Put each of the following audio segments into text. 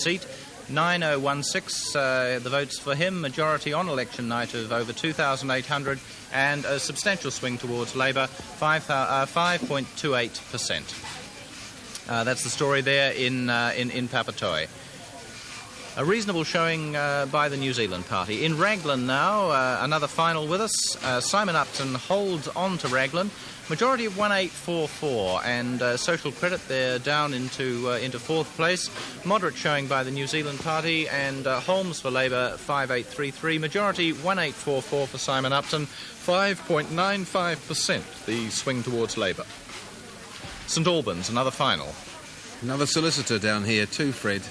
seat. 9016, the votes for him, majority on election night of over 2,800, and a substantial swing towards Labour, 5.28%. That's the story there in Papatoi. A reasonable showing by the New Zealand party. In Raglan now, another final with us. Simon Upton holds on to Raglan. Majority of 1844, and Social Credit they're down into fourth place. Moderate showing by the New Zealand party, and Holmes for Labour 5833. Majority 1844 for Simon Upton, 5.95% the swing towards Labour. St Albans, another final. Another solicitor down here too, Fred.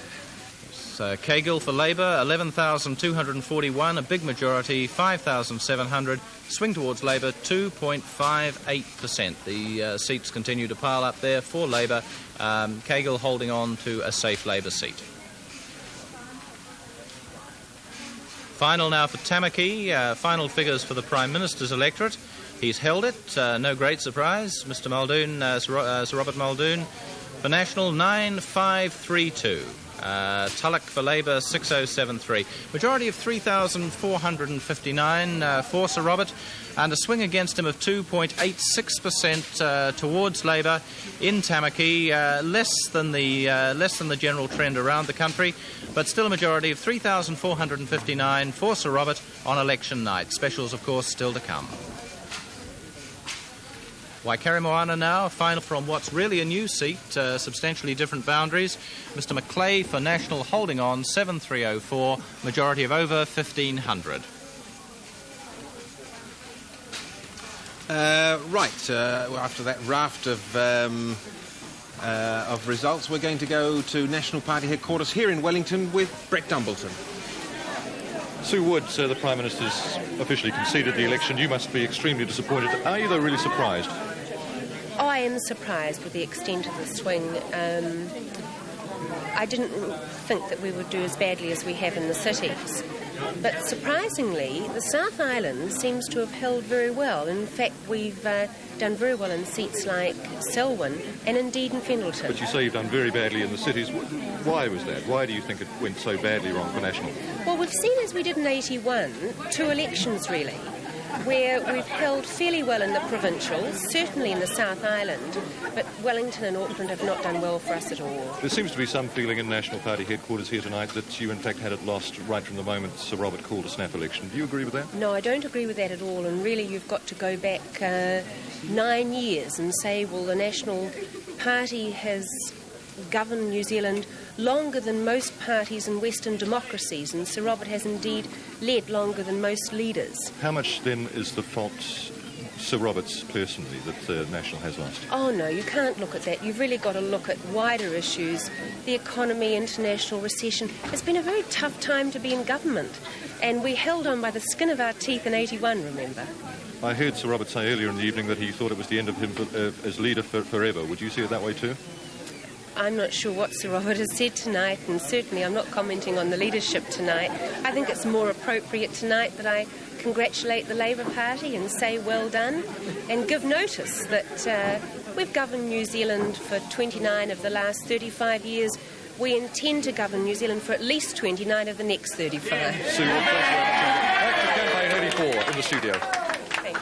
Cahill for Labour, 11,241, a big majority, 5,700. Swing towards Labour, 2.58%. The seats continue to pile up there for Labour. Cahill holding on to a safe Labour seat. Final now for Tamaki. Final figures for the Prime Minister's electorate. He's held it, no great surprise. Mr Muldoon, Sir Robert Muldoon. For National, 9532. Tulloch for Labour, 6073. Majority of 3,459 for Sir Robert, and a swing against him of 2.86% towards Labour in Tamaki, less than the general trend around the country, but still a majority of 3,459 for Sir Robert on election night. Specials, of course, still to come. Waikaremoana now, final from what's really a new seat, substantially different boundaries. Mr Macleay for National holding on, 7304, majority of over 1,500. After that raft of results, we're going to go to National Party headquarters here in Wellington with Brett Dumbleton. Sue Wood, the Prime Minister's officially conceded the election. You must be extremely disappointed. Are you, though, really surprised? Oh, I am surprised with the extent of the swing. I didn't think that we would do as badly as we have in the cities. But surprisingly, the South Island seems to have held very well. In fact, we've done very well in seats like Selwyn and indeed in Fendleton. But you say you've done very badly in the cities. Why was that? Why do you think it went so badly wrong for National? Well, we've seen, as we did in 81, two elections really, where we've held fairly well in the provincials, certainly in the South Island, but Wellington and Auckland have not done well for us at all. There seems to be some feeling in National Party headquarters here tonight that you in fact had it lost right from the moment Sir Robert called a snap election. Do you agree with that? No, I don't agree with that at all, and really you've got to go back 9 years and say, well, the National Party has governed New Zealand longer than most parties in Western democracies, and Sir Robert has indeed led longer than most leaders. How much then is the fault Sir Robert's personally that National has lost? Oh no, you can't look at that. You've really got to look at wider issues. The economy, international recession. It's been a very tough time to be in government, and we held on by the skin of our teeth in 81, remember? I heard Sir Robert say earlier in the evening that he thought it was the end of him as leader forever. Would you see it that way too? I'm not sure what Sir Robert has said tonight, and certainly I'm not commenting on the leadership tonight. I think it's more appropriate tonight that I congratulate the Labour Party and say well done, and give notice that we've governed New Zealand for 29 of the last 35 years. We intend to govern New Zealand for at least 29 of the next 35. Sue, thank you very much. Back to Campaign 84 in the studio. Thank you.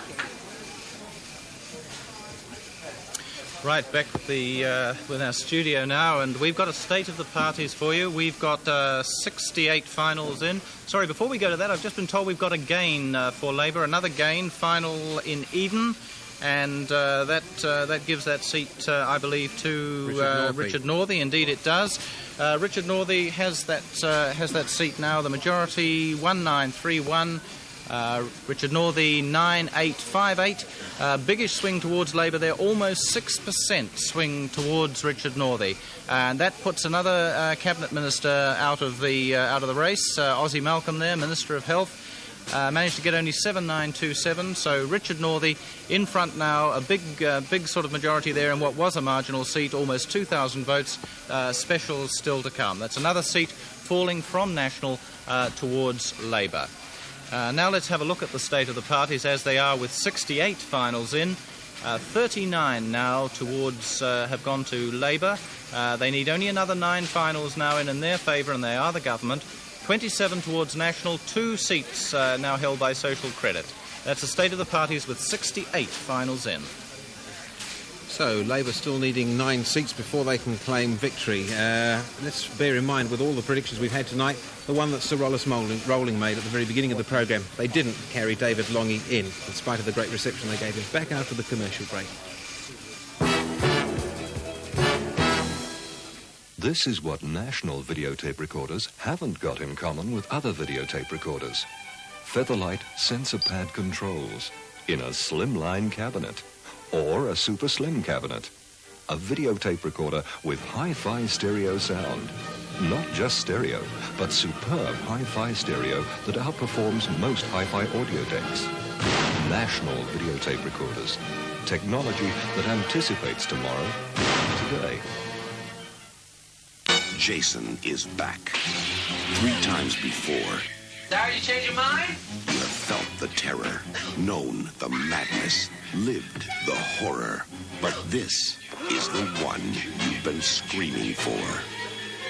Right, back with our studio now, and we've got a state of the parties for you. We've got 68 finals in. Sorry, before we go to that, I've just been told we've got a gain for Labour, another gain, final in Eden, and that gives that seat, I believe, to Richard Northey. Indeed, it does. Richard Northey has that seat now. The majority 1931. Richard Northey 9858. Biggish swing towards Labour there, almost 6% swing towards Richard Northey, and that puts another cabinet minister out of the race. Ozzie Malcolm there, Minister of Health, managed to get only 7927. So Richard Northey in front now, a big sort of majority there in what was a marginal seat, almost 2,000 votes. Specials still to come. That's another seat falling from National towards Labour. Now let's have a look at the state of the parties as they are with 68 finals in. 39 now towards have gone to Labour. They need only another 9 finals now in their favour, and they are the government. 27 towards National, 2 seats now held by Social Credit. That's the state of the parties with 68 finals in. So, Labour still needing 9 seats before they can claim victory. Let's bear in mind, with all the predictions we've had tonight, the one that Sir Rollis Rowling made at the very beginning of the programme, they didn't carry David Longy in spite of the great reception they gave him. Back after the commercial break. This is what national videotape recorders haven't got in common with other videotape recorders. Featherlight sensor pad controls in a slimline cabinet or a super slim cabinet. A videotape recorder with hi-fi stereo sound. Not just stereo, but superb hi-fi stereo that outperforms most hi-fi audio decks. National videotape recorders. Technology that anticipates tomorrow today. Jason is back. 3 times before. Sorry to change your mind? You have felt the terror, known the madness, lived the horror. But this is the one you've been screaming for.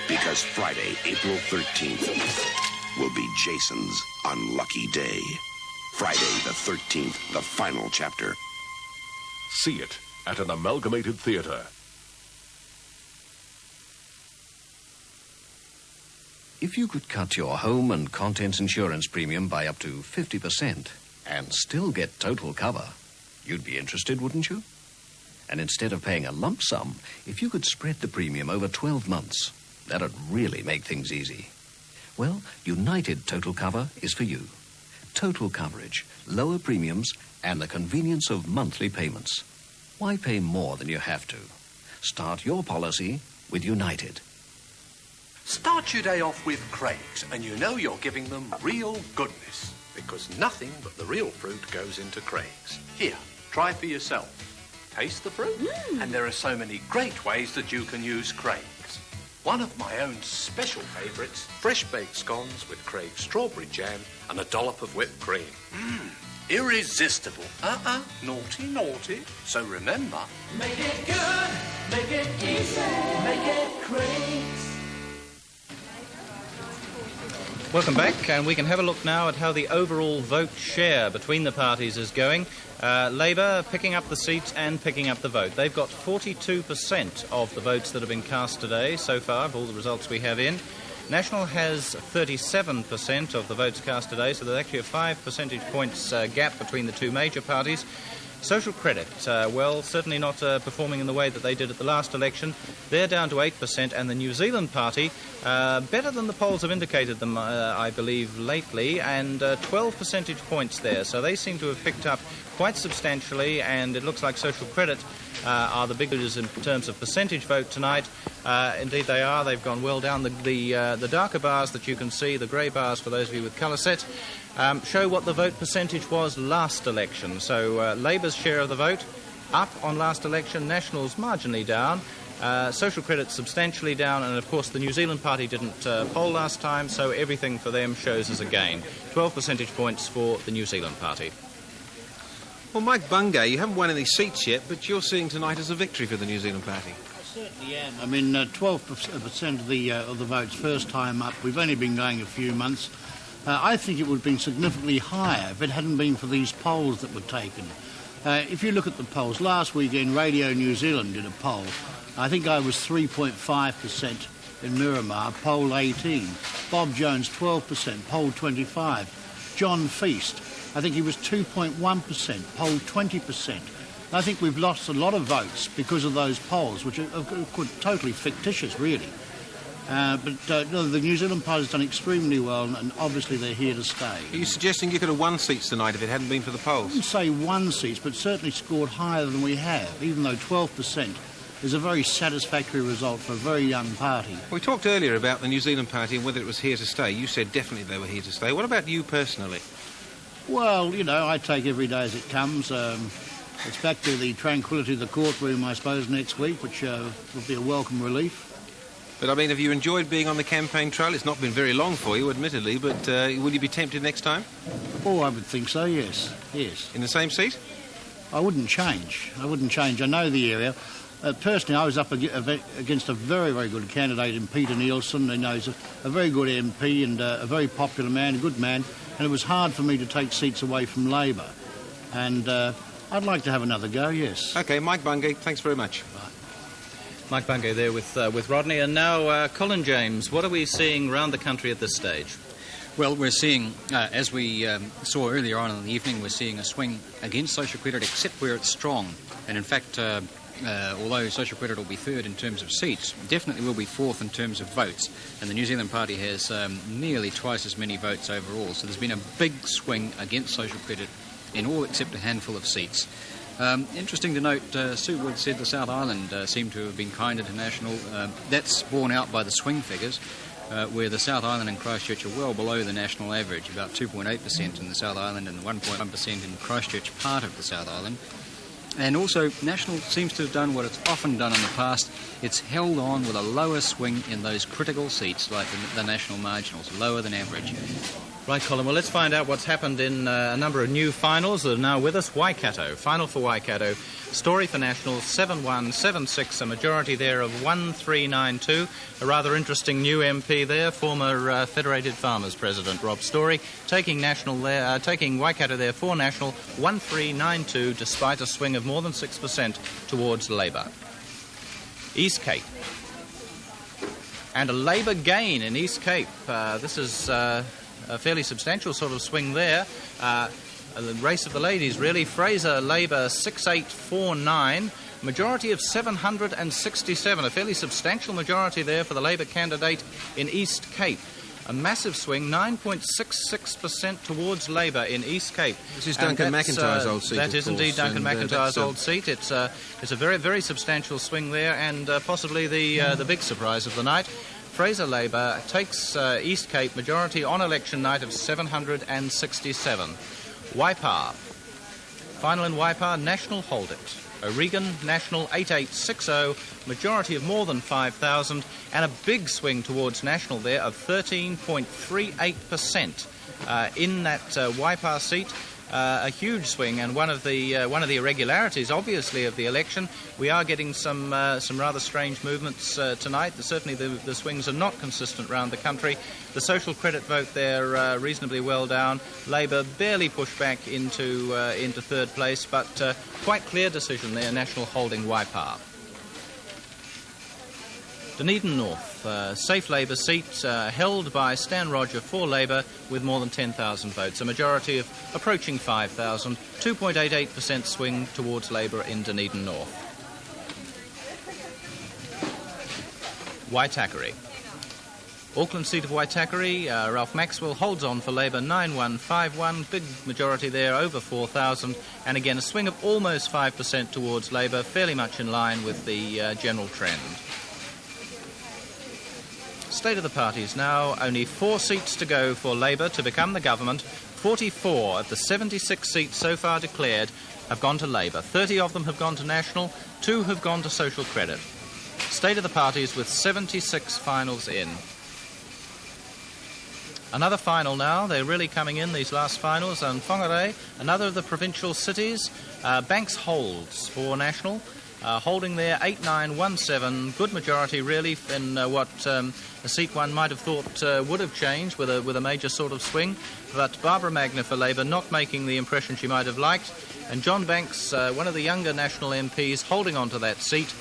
Because Friday, April 13th, will be Jason's unlucky day. Friday the 13th, the final chapter. See it at an amalgamated theatre. If you could cut your home and contents insurance premium by up to 50% and still get total cover, you'd be interested, wouldn't you? And instead of paying a lump sum, if you could spread the premium over 12 months, that'd really make things easy. Well, United Total Cover is for you. Total coverage, lower premiums, and the convenience of monthly payments. Why pay more than you have to? Start your policy with United. Start your day off with Craig's, and you know you're giving them real goodness, because nothing but the real fruit goes into Craig's. Here, try for yourself. Taste the fruit, and there are so many great ways that you can use Craig's. One of my own special favourites, fresh baked scones with Craig's strawberry jam and a dollop of whipped cream. Irresistible. Naughty, naughty. So remember... Make it good, make it easy, make it Craig's. Welcome back, and we can have a look now at how the overall vote share between the parties is going. Labour picking up the seats and picking up the vote. They've got 42% of the votes that have been cast today so far, of all the results we have in. National has 37% of the votes cast today, so there's actually a 5 percentage points gap between the two major parties. Social Credit, well, certainly not performing in the way that they did at the last election. They're down to 8%, and the New Zealand Party, better than the polls have indicated them, I believe, lately, and 12 percentage points there. So they seem to have picked up quite substantially, and it looks like Social Credit are the big leaders in terms of percentage vote tonight. Indeed they are. They've gone well down. The darker bars that you can see, the grey bars for those of you with colour set, show what the vote percentage was last election. So Labour's share of the vote up on last election, National's marginally down, Social Credit substantially down, and of course the New Zealand Party didn't poll last time, so everything for them shows as a gain. 12 percentage points for the New Zealand Party. Well, Mike Bungay, you haven't won any seats yet, but you're seeing tonight as a victory for the New Zealand Party. I certainly am. I mean, 12% of the votes first time up. We've only been going a few months. I think it would have been significantly higher if it hadn't been for these polls that were taken. If you look at the polls, last weekend Radio New Zealand did a poll. I think I was 3.5% in Miramar, poll 18. Bob Jones, 12%, poll 25. John Feast, I think he was 2.1%, poll 20%. I think we've lost a lot of votes because of those polls, which are totally fictitious, really. But no, the New Zealand Party's done extremely well, and obviously they're here to stay. Are you suggesting you could have won seats tonight if it hadn't been for the polls? I wouldn't say won seats, but certainly scored higher than we have, even though 12% is a very satisfactory result for a very young party. We talked earlier about the New Zealand Party and whether it was here to stay. You said definitely they were here to stay. What about you personally? Well, you know, I take every day as it comes. It's back to the tranquility of the courtroom, I suppose, next week, which will be a welcome relief. But, I mean, have you enjoyed being on the campaign trail? It's not been very long for you, admittedly, but will you be tempted next time? Oh, I would think so, yes. Yes. In the same seat? I wouldn't change. I know the area. Personally, I was up against a very, very good candidate in Peter Nielsen. He's a very good MP and a very popular man, a good man, and it was hard for me to take seats away from Labor. And I'd like to have another go, yes. OK, Mike Bungay, thanks very much. Mike Bungay there with Rodney. And now, Colin James, what are we seeing around the country at this stage? Well, we're seeing, as we saw earlier on in the evening, we're seeing a swing against social credit, except where it's strong. And in fact, although social credit will be third in terms of seats, definitely will be fourth in terms of votes. And the New Zealand Party has nearly twice as many votes overall. So there's been a big swing against social credit in all except a handful of seats. Interesting to note, Sue Wood said the South Island seemed to have been kinder to National. That's borne out by the swing figures, where the South Island and Christchurch are well below the national average, about 2.8% in the South Island and 1.1% in Christchurch, part of the South Island. And also, National seems to have done what it's often done in the past. It's held on with a lower swing in those critical seats, like the national marginals, lower than average. Right, Colin, well, let's find out what's happened in a number of new finals that are now with us. Waikato, final for Waikato. Story for National, 7-1, 7-6, a majority there of 1-3-9-2. A rather interesting new MP there, former Federated Farmers President Rob Story, taking Waikato there for National, 1-3-9-2, despite a swing of more than 6% towards Labor. East Cape. And a Labor gain in East Cape. This is a fairly substantial sort of swing there. The race of the ladies, really. Fraser, Labor, 6-8-4-9. Majority of 767. A fairly substantial majority there for the Labor candidate in East Cape. A massive swing, 9.66% towards Labor in East Cape. This is Duncan McIntyre's old seat. That is indeed Duncan McIntyre's old seat. It's a very, very substantial swing there, and possibly the big surprise of the night. Fraser Labor takes East Cape, majority on election night of 767. Waipa. Final in Waipa, National hold it. O'Regan, National 8860, majority of more than 5,000, and a big swing towards National there of 13.38% in that Waipa seat. A huge swing, and one of the irregularities, obviously, of the election. We are getting some rather strange movements tonight. Certainly, the swings are not consistent around the country. The social credit vote there reasonably well down. Labor barely pushed back into third place, but quite clear decision there. National holding Waipa. Dunedin North, safe Labor seat held by Stan Roger for Labor with more than 10,000 votes. A majority of approaching 5,000, 2.88% swing towards Labor in Dunedin North. Waitakere. Auckland seat of Waitakere, Ralph Maxwell holds on for Labor 9-1-5-1, big majority there, over 4,000, and again a swing of almost 5% towards Labor, fairly much in line with the general trend. State of the parties now, only 4 seats to go for Labor to become the government. 44 of the 76 seats so far declared have gone to Labor. 30 of them have gone to National, 2 have gone to Social Credit. State of the parties with 76 finals in. Another final now, they're really coming in, these last finals, and Whangarei, another of the provincial cities. Banks holds for National. Holding there 8-9-1-7, good majority really in what a seat one might have thought would have changed with a major sort of swing, but Barbara Magner for Labor not making the impression she might have liked, and John Banks, one of the younger National MPs, holding on to that seat.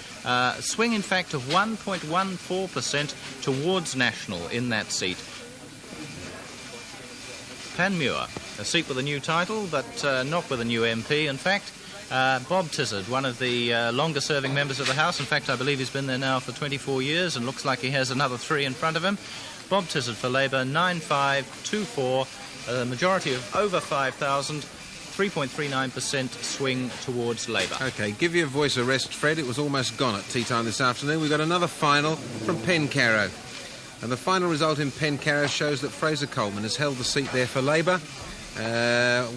Swing in fact of 1.14% towards National in that seat. Panmure, a seat with a new title but not with a new MP in fact. Bob Tizard, one of the longer-serving members of the House. In fact, I believe he's been there now for 24 years and looks like he has another 3 in front of him. Bob Tizard for Labor, 9-5-2-4, a majority of over 5,000, 3.39% swing towards Labor. OK, give your voice a rest, Fred. It was almost gone at tea time this afternoon. We've got another final from Pencarrow. And the final result in Pencarrow shows that Fraser Coleman has held the seat there for Labor.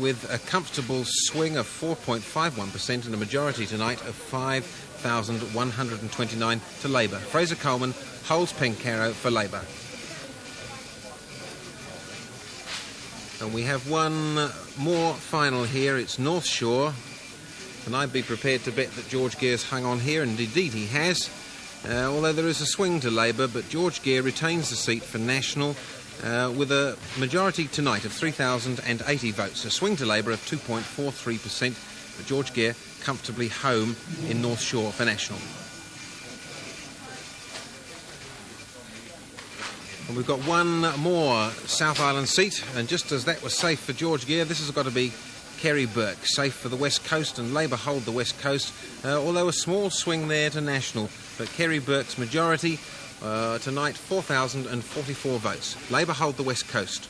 With a comfortable swing of 4.51% and a majority tonight of 5,129 to Labor. Fraser Coleman holds Pencarrow for Labor. And we have one more final here. It's North Shore. and I'd be prepared to bet that George Gear's hung on here, and indeed he has. Although there is a swing to Labour, but George Gear retains the seat for National with a majority tonight of 3,080 votes. A swing to Labour of 2.43%, but George Gear comfortably home in North Shore for National. And we've got one more South Island seat, and just as that was safe for George Gear, this has got to be Kerry Burke, safe for the West Coast, and Labour hold the West Coast, although a small swing there to National. But Kerry Burke's majority tonight, 4,044 votes. Labour hold the West Coast.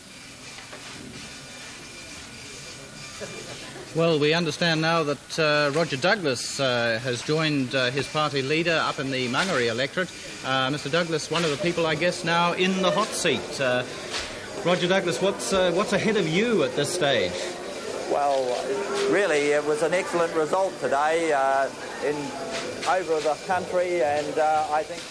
Well, we understand now that Roger Douglas has joined his party leader up in the Maori electorate. Mr. Douglas, one of the people, I guess, now in the hot seat. Roger Douglas, what's ahead of you at this stage? Well, really, it was an excellent result today over the country, and I think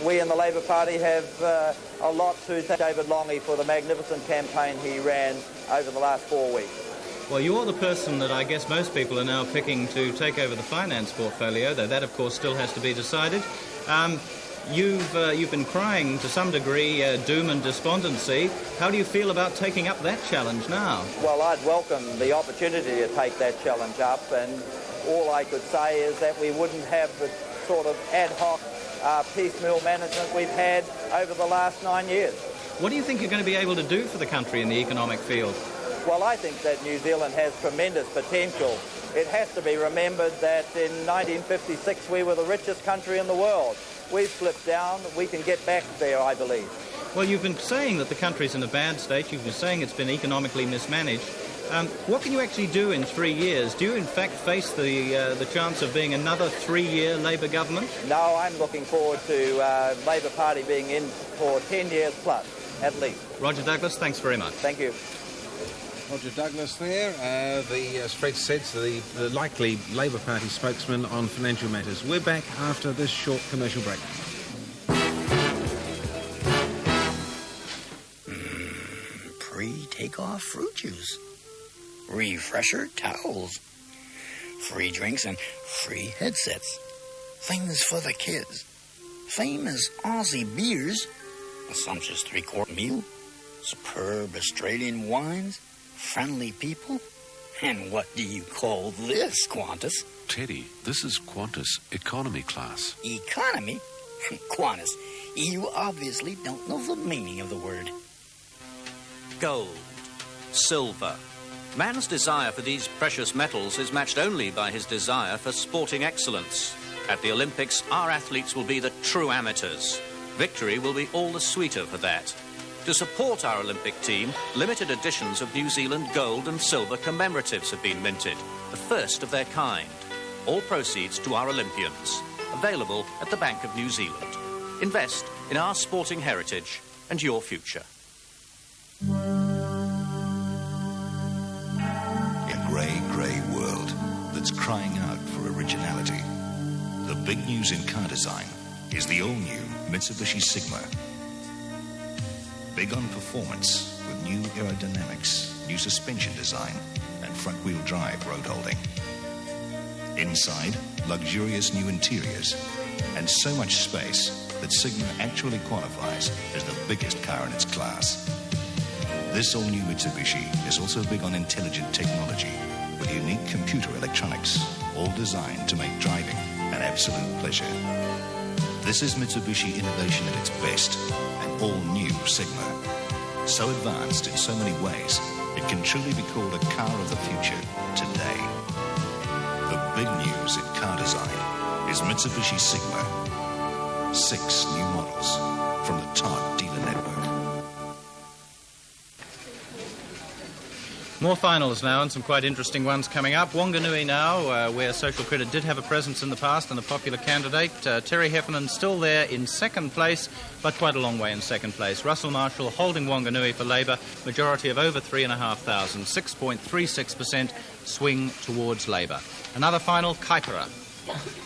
we in the Labour Party have a lot to thank David Longy for the magnificent campaign he ran over the last 4 weeks. Well, you're the person that I guess most people are now picking to take over the finance portfolio, though that, of course, still has to be decided. You've been crying to some degree doom and despondency. How do you feel about taking up that challenge now? Well, I'd welcome the opportunity to take that challenge up, and all I could say is that we wouldn't have the sort of ad hoc piecemeal management we've had over the last 9 years. What do you think you're going to be able to do for the country in the economic field? Well, I think that New Zealand has tremendous potential. It has to be remembered that in 1956 we were the richest country in the world. We've slipped down. We can get back there, I believe. Well, you've been saying that the country's in a bad state. You've been saying it's been economically mismanaged. What can you actually do in 3 years? Do you, in fact, face the chance of being another 3-year Labour government? No, I'm looking forward to Labour Party being in for 10 years plus, at least. Roger Douglas, thanks very much. Thank you. Roger Douglas there, as Fred said, the likely Labour Party spokesman on financial matters. We're back after this short commercial break. Pre-takeoff fruit juice. Refresher towels. Free drinks and free headsets. Things for the kids. Famous Aussie beers. A sumptuous 3-quart meal. Superb Australian wines. Friendly people? And what do you call this, Qantas? Teddy, this is Qantas economy class. Economy? Qantas, you obviously don't know the meaning of the word. Gold. Silver. Man's desire for these precious metals is matched only by his desire for sporting excellence. At the Olympics, our athletes will be the true amateurs. Victory will be all the sweeter for that. To support our Olympic team, limited editions of New Zealand gold and silver commemoratives have been minted, the first of their kind. All proceeds to our Olympians. Available at the Bank of New Zealand. Invest in our sporting heritage and your future. A grey world that's crying out for originality. The big news in car design is the all-new Mitsubishi Sigma. Big on performance with new aerodynamics, new suspension design, and front-wheel drive road holding. Inside, luxurious new interiors, and so much space that Sigma actually qualifies as the biggest car in its class. This all-new Mitsubishi is also big on intelligent technology with unique computer electronics, all designed to make driving an absolute pleasure. This is Mitsubishi innovation at its best, an all-new Sigma. So advanced in so many ways, it can truly be called a car of the future today. The big news in car design is Mitsubishi Sigma. 6 new models from the Todd dealer network. More finals now, and some quite interesting ones coming up. Wanganui now, where Social Credit did have a presence in the past and a popular candidate. Terry Heffernan still there in second place, but quite a long way in second place. Russell Marshall holding Wanganui for Labour, majority of over 3,500, 6.36% swing towards Labour. Another final, Kaipara.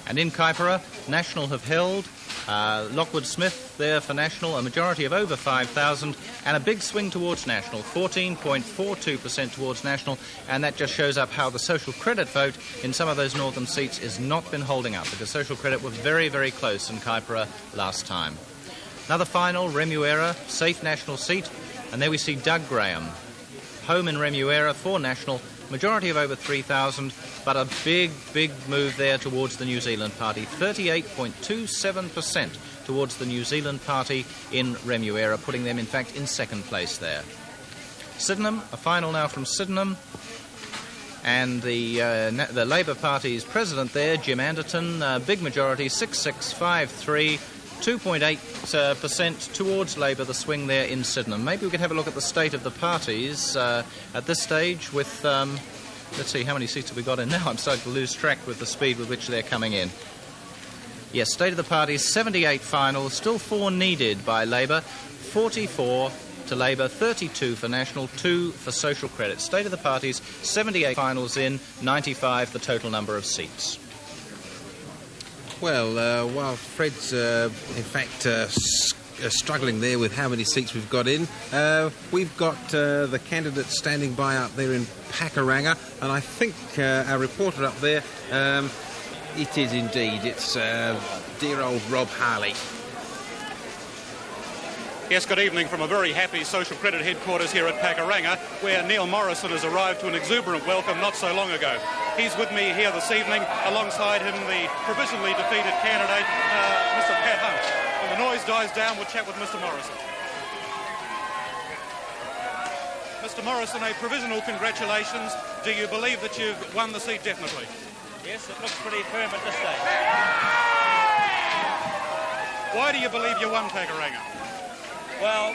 And in Kaipara, National have held Lockwood Smith there for National, a majority of over 5,000, and a big swing towards National, 14.42% towards National, and that just shows up how the social credit vote in some of those northern seats has not been holding up, because social credit were very, very close in Kaipara last time. Another final, Remuera, safe National seat, and there we see Doug Graham, home in Remuera for National, majority of over 3,000, but a big, big move there towards the New Zealand party. 38.27% towards the New Zealand party in Remuera, putting them, in fact, in second place there. Sydenham, a final now from Sydenham. And the Labour Party's president there, Jim Anderton, big majority, 6653, 2.8% towards Labour, the swing there in Sydenham. Maybe we could have a look at the state of the parties at this stage with, let's see, how many seats have we got in now? I'm starting to lose track with the speed with which they're coming in. Yes, state of the parties, 78 finals, still 4 needed by Labour, 44 to Labour, 32 for National, 2 for Social Credit. State of the parties, 78 finals in, 95 the total number of seats. Well, while Fred's, in fact, struggling there with how many seats we've got in, we've got the candidates standing by up there in Pakaranga, and I think our reporter up there, it is indeed, it's dear old Rob Harley. Yes, good evening from a very happy Social Credit headquarters here at Pakaranga, where Neil Morrison has arrived to an exuberant welcome not so long ago. He's with me here this evening, alongside him the provisionally defeated candidate, Mr. Pat Hunt. When the noise dies down, we'll chat with Mr. Morrison. Mr. Morrison, a provisional congratulations. Do you believe that you've won the seat definitely? Yes, it looks pretty firm at this stage. Why do you believe you won Pakaranga? Well,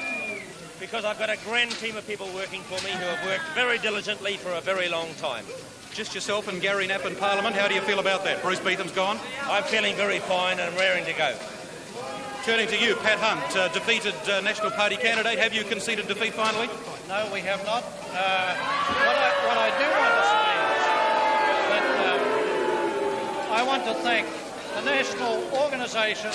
because I've got a grand team of people working for me who have worked very diligently for a very long time. Just yourself and Gary Knapp in Parliament. How do you feel about that? Bruce Beetham's gone? I'm feeling very fine and raring to go. Turning to you, Pat Hunt, defeated National Party candidate. Have you conceded defeat finally? No, we have not. What I do want to say is that I want to thank the National organisation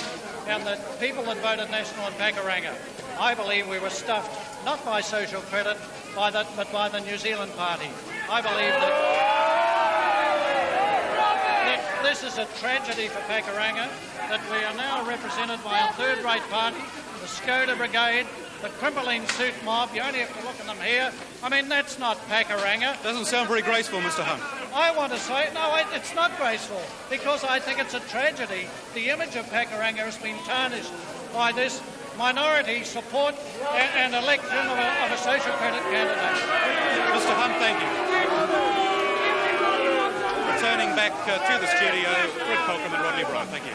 and the people that voted National in Pakaranga. I believe we were stuffed, not by Social Credit, but by the New Zealand Party. I believe that this is a tragedy for Pakaranga, that we are now represented by a third-rate party, the Skoda Brigade, the Crimperline suit mob. You only have to look at them here. I mean, that's not Pakaranga. Doesn't sound very graceful, Mr. Hunt. I want to say, no, it's not graceful, because I think it's a tragedy. The image of Pakaranga has been tarnished by this minority support and election of a Social Credit candidate. Mr. Hunt, thank you. Returning back to the studio, Fred Colcom and Rodney Brown. Thank you.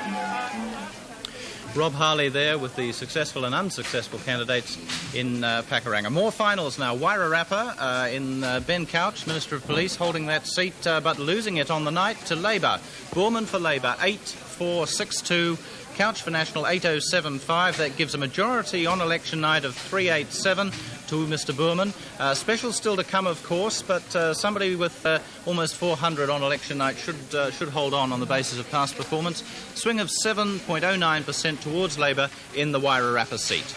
Rob Harley there with the successful and unsuccessful candidates in Pakaranga. More finals now. Wairarapa in Ben Couch, Minister of Police, holding that seat but losing it on the night to Labour. Boorman for Labour, 8,462. Couch for National, 8,075. That gives a majority on election night of 387 to Mr. Boorman. Special still to come, of course, but somebody with almost 400 on election night should hold on the basis of past performance. Swing of 7.09% towards Labour in the Wairarapa seat.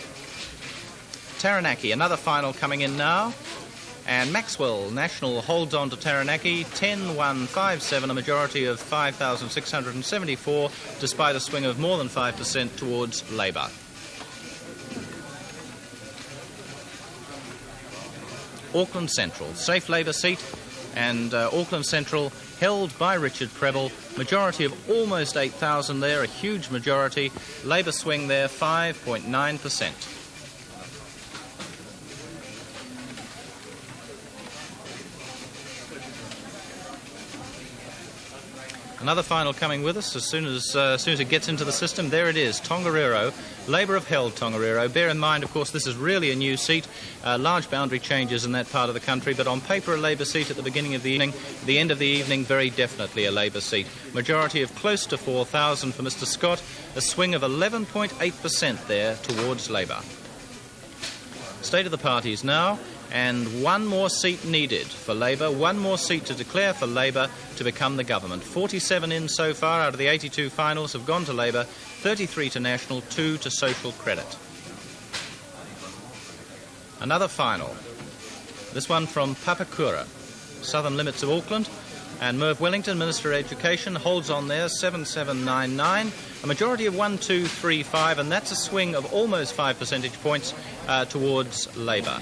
Taranaki, another final coming in now. And Maxwell, National, holds on to Taranaki, 10,157, a majority of 5,674, despite a swing of more than 5% towards Labour. Auckland Central, safe Labour seat, and Auckland Central held by Richard Prebble, majority of almost 8,000 there, a huge majority. Labour swing there, 5.9%. Another final coming with us as soon as it gets into the system. There it is, Tongariro. Labour have held Tongariro. Bear in mind, of course, this is really a new seat. Large boundary changes in that part of the country, but on paper a Labour seat at the beginning of the evening. The end of the evening, very definitely a Labour seat. Majority of close to 4,000 for Mr. Scott. A swing of 11.8% there towards Labour. State of the parties now. and one more seat needed for Labour, one more seat to declare for Labour to become the government. 47 in so far out of the 82 finals have gone to Labour, 33 to National, 2 to Social Credit. Another final. This one from Pakaranga, southern limits of Auckland, and Merv Wellington, Minister of Education, holds on there, 7799, a majority of 1235, and that's a swing of almost 5 percentage points towards Labour.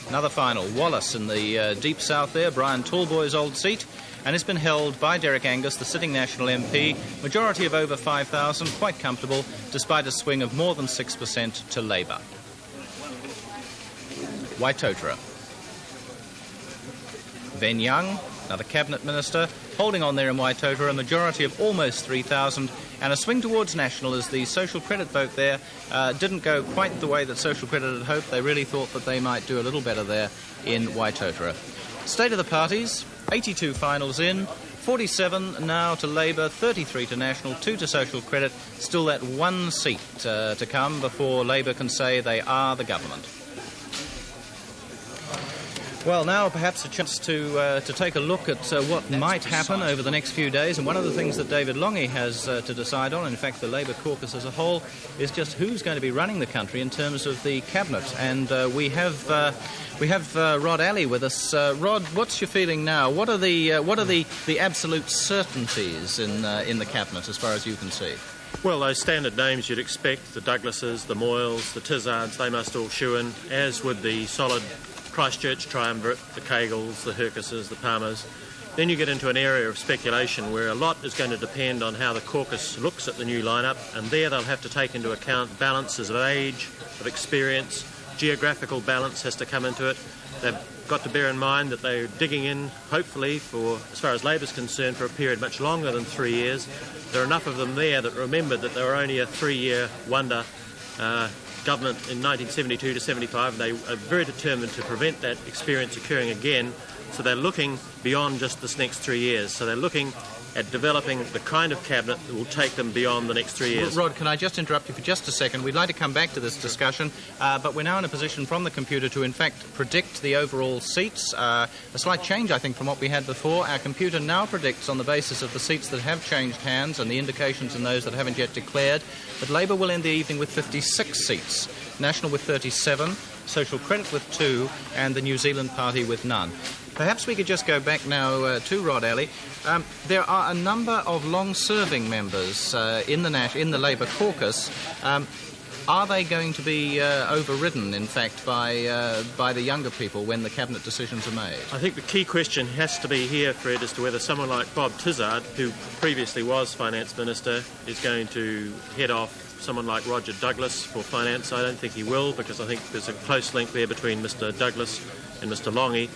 Another final, Wallace in the deep south there, Brian Tallboy's old seat, and it's been held by Derek Angus, the sitting National MP, majority of over 5,000, quite comfortable, despite a swing of more than 6% to Labour. Waitotara. Ben Young, another Cabinet Minister, holding on there in Waitotara, a majority of almost 3,000, and a swing towards National as the Social Credit vote there didn't go quite the way that Social Credit had hoped. They really thought that they might do a little better there in Waitotara. State of the parties, 82 finals in, 47 now to Labour, 33 to National, 2 to Social Credit, still that one seat to come before Labour can say they are the government. Well, now perhaps a chance to take a look at what might happen over the next few days. And one of the things that David Longy has to decide on, in fact the Labour caucus as a whole, is just who's going to be running the country in terms of the cabinet. And we have Rod Alley with us. Rod, what's your feeling now? What are the absolute certainties in the cabinet as far as you can see? Well, those standard names you'd expect, the Douglases, the Moyles, the Tizards, they must all shoe in, as would the solid Christchurch triumvirate, the Kagels, the Hercuses, the Palmers. Then you get into an area of speculation where a lot is going to depend on how the caucus looks at the new lineup, and there they'll have to take into account balances of age, of experience, geographical balance has to come into it. They've got to bear in mind that they're digging in, hopefully, for, as far as Labour's concerned, for a period much longer than 3 years. There are enough of them there that remembered that they were only a 3-year wonder government in 1972 to 75, and they are very determined to prevent that experience occurring again. So they're looking beyond just this next 3 years. So they're looking at developing the kind of cabinet that will take them beyond the next 3 years. Rod, can I just interrupt you for just a second? We'd like to come back to this discussion, but we're now in a position from the computer to, in fact, predict the overall seats. A slight change, I think, from what we had before. Our computer now predicts, on the basis of the seats that have changed hands and the indications in those that haven't yet declared, that Labour will end the evening with 56 seats, National with 37, Social Credit with 2, and the New Zealand Party with none. Perhaps we could just go back now to Rod Alley. There are a number of long-serving members in the Labour caucus. Are they going to be overridden, in fact, by the younger people when the cabinet decisions are made? I think the key question has to be here, Fred, as to whether someone like Bob Tizard, who previously was Finance Minister, is going to head off someone like Roger Douglas for finance. I don't think he will, because I think there's a close link there between Mr Douglas and Mr Longy.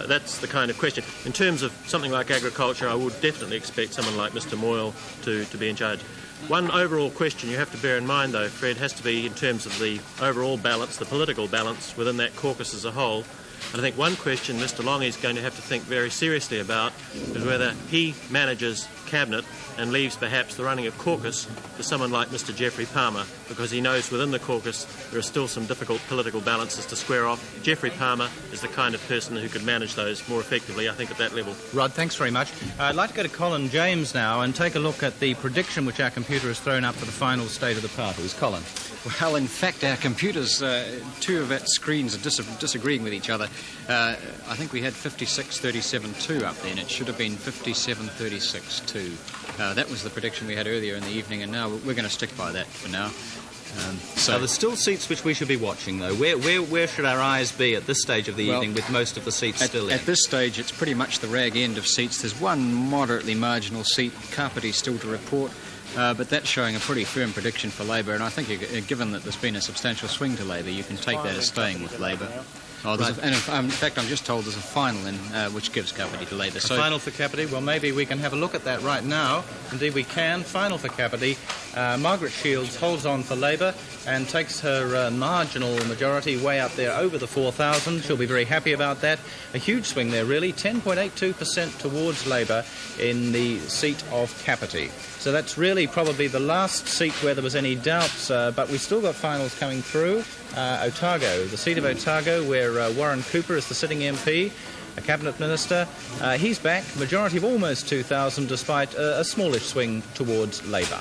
That's the kind of question. In terms of something like agriculture, I would definitely expect someone like Mr Moyle to be in charge. One overall question you have to bear in mind, though, Fred, has to be in terms of the overall balance, the political balance within that caucus as a whole. And I think one question Mr Longy is going to have to think very seriously about is whether he manages cabinet and leaves perhaps the running of caucus to someone like Mr Geoffrey Palmer, because he knows within the caucus there are still some difficult political balances to square off. Geoffrey Palmer is the kind of person who could manage those more effectively, I think, at that level. Rod, thanks very much. I'd like to go to Colin James now and take a look at the prediction which our computer has thrown up for the final state of the parties. Colin. Well, in fact, our computers, two of our screens are disagreeing with each other. I think we had 56-37-2 up there, and it should have been 57-36-2. That was the prediction we had earlier in the evening, and now we're going to stick by that for now. So there's still seats which we should be watching, though. Where should our eyes be at this stage of the evening with most of the seats still in? At this stage, it's pretty much the rag end of seats. There's one moderately marginal seat, Carpety, still to report. But that's showing a pretty firm prediction for Labour, and I think given that there's been a substantial swing to Labour, you can take that as staying with Labour. And in fact, I'm just told there's a final in which gives Carpety to Labour. A final for Carpety? Well, maybe we can have a look at that right now. Indeed, we can. Final for Carpety. Margaret Shields holds on for Labour and takes her marginal majority way up there over the 4,000. She'll be very happy about that. A huge swing there, really. 10.82% towards Labour in the seat of Carpety. So that's really probably the last seat where there was any doubts, but we've still got finals coming through. Otago, the seat of Otago, where Warren Cooper is the sitting MP, a cabinet minister. He's back, majority of almost 2,000, despite a smallish swing towards Labour.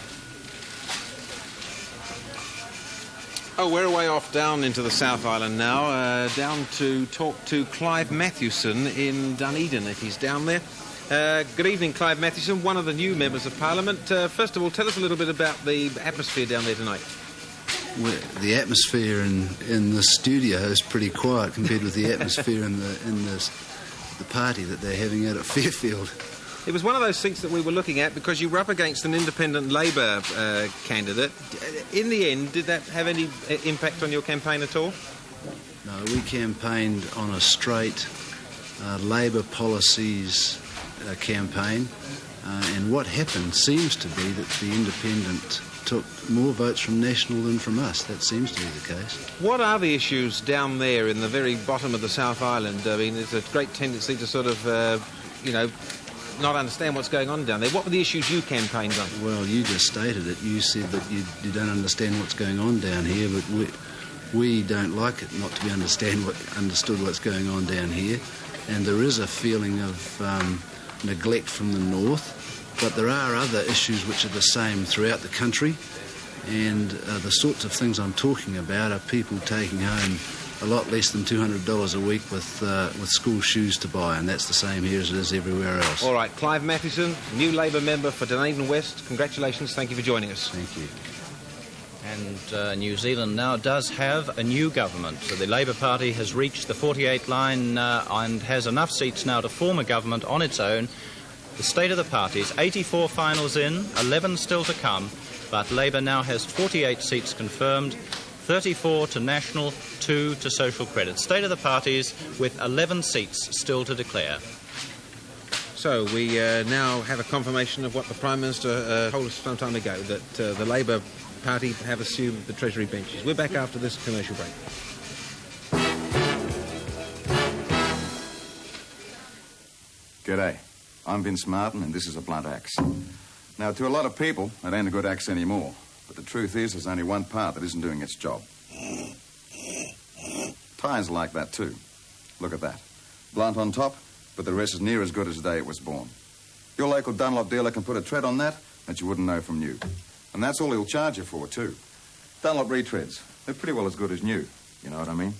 Oh, we're away off down into the South Island now, down to talk to Clive Mathewson in Dunedin, if he's down there. Good evening, Clive Mathewson, one of the new members of Parliament. First of all, tell us a little bit about the atmosphere down there tonight. Well, the atmosphere in the studio is pretty quiet compared with the atmosphere in the party that they're having out at Fairfield. It was one of those seats that we were looking at because you were up against an independent Labour candidate. In the end, did that have any impact on your campaign at all? No, we campaigned on a straight Labour policies campaign, and what happened seems to be that the independent took more votes from National than from us. That seems to be the case. What are the issues down there in the very bottom of the South Island? I mean, there's a great tendency to sort of, not understand what's going on down there. What were the issues you campaigned on? Well, you just stated it. You said that you don't understand what's going on down here, but we don't like it not to be understood what's going on down here. And there is a feeling of neglect from the north, but there are other issues which are the same throughout the country, and the sorts of things I'm talking about are people taking home a lot less than $200 a week with school shoes to buy, and that's the same here as it is everywhere else. All right, Clive Mathewson, new Labour member for Dunedin West. Congratulations, thank you for joining us. Thank you. And New Zealand now does have a new government. So the Labour Party has reached the 48 line and has enough seats now to form a government on its own. The state of the parties, 84 finals in, 11 still to come, but Labour now has 48 seats confirmed, 34 to National, 2 to Social Credit. State of the parties with 11 seats still to declare. So we now have a confirmation of what the Prime Minister told us some time ago, that the Labour Party have assumed the Treasury benches. We're back after this commercial break. G'day, I'm Vince Martin and this is a blunt axe. Now, to a lot of people, it ain't a good axe anymore. But the truth is, there's only one part that isn't doing its job. Tyres are like that too. Look at that. Blunt on top, but the rest is near as good as the day it was born. Your local Dunlop dealer can put a tread on that you wouldn't know from new. And that's all he'll charge you for, too. Dunlop retreads. They're pretty well as good as new. You know what I mean?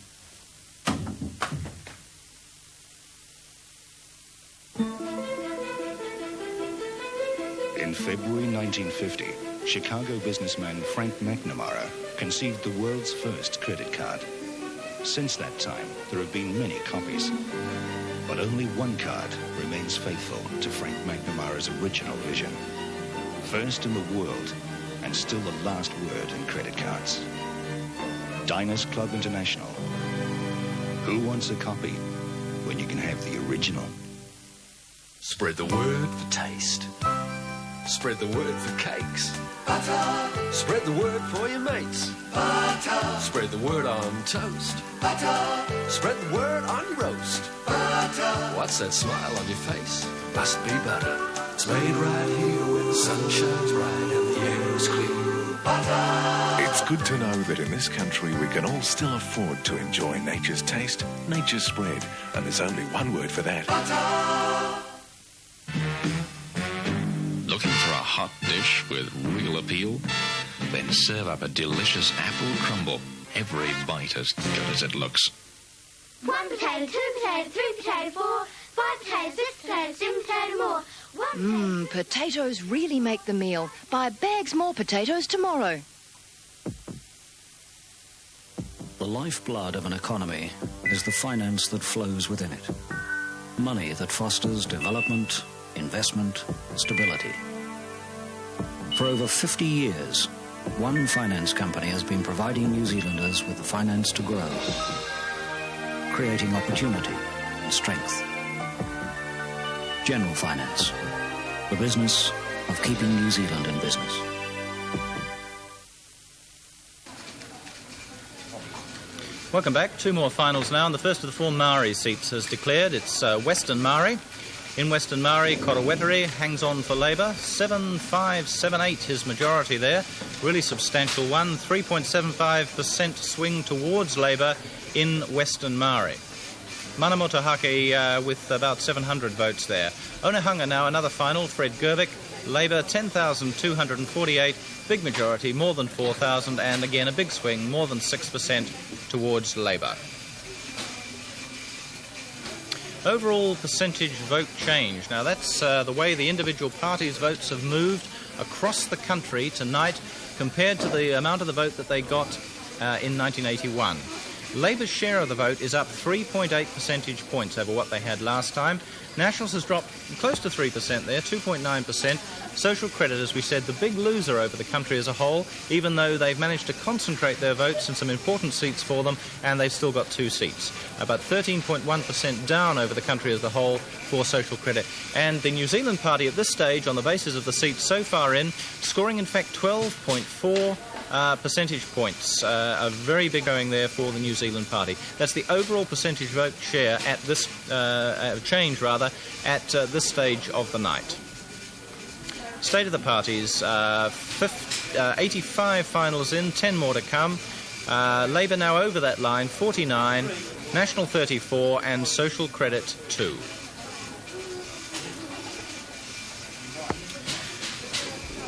In February 1950, Chicago businessman Frank McNamara conceived the world's first credit card. Since that time, there have been many copies. But only one card remains faithful to Frank McNamara's original vision. First in the world, and still the last word in credit cards. Diners Club International. Who wants a copy when you can have the original? Spread the word for taste. Spread the word for cakes. Butter. Spread the word for your mates. Butter. Spread the word on toast. Butter. Spread the word on your roast. Butter. What's that smile on your face? Must be butter. It's made right here where the sun shines bright and the air is clear. Butter. It's good to know that in this country we can all still afford to enjoy nature's taste, nature's spread, and there's only one word for that. Butter. Looking for a hot dish with real appeal? Then serve up a delicious apple crumble. Every bite as good as it looks. 1 potato, 2 potato, 3 potato, 4, 5 potatoes, 6 potatoes, 7 potato more. Potatoes really make the meal. Buy bags more potatoes tomorrow. The lifeblood of an economy is the finance that flows within it. Money that fosters development, investment, stability. For over 50 years, one finance company has been providing New Zealanders with the finance to grow, creating opportunity and strength. General Finance, the business of keeping New Zealand in business. Welcome back. 2 more finals now, and the first of the 4 Maori seats has declared. It's Western Maori. In Western Maori, Koroweteri hangs on for Labour. 7,578 his majority there. Really substantial one. 3.75% swing towards Labour in Western Maori. Manamotohake with about 700 votes there. Onehunga now another final. Fred Gervik. Labour 10,248. Big majority, more than 4,000. And again a big swing, more than 6% towards Labour. Overall percentage vote change. Now that's the way the individual parties' votes have moved across the country tonight compared to the amount of the vote that they got in 1981. Labour's share of the vote is up 3.8 percentage points over what they had last time. Nationals has dropped close to 3% there, 2.9%. Social Credit, as we said, the big loser over the country as a whole, even though they've managed to concentrate their votes in some important seats for them, and they've still got 2 seats. About 13.1% down over the country as a whole for Social Credit. And the New Zealand Party at this stage, on the basis of the seats so far in, scoring in fact 12.4 percentage points. A very big going there for the New Zealand Party. That's the overall percentage vote share at this change rather at this stage of the night. State of the parties: 85 finals in, 10 more to come. Labour now over that line, 49, National 34, and Social Credit 2.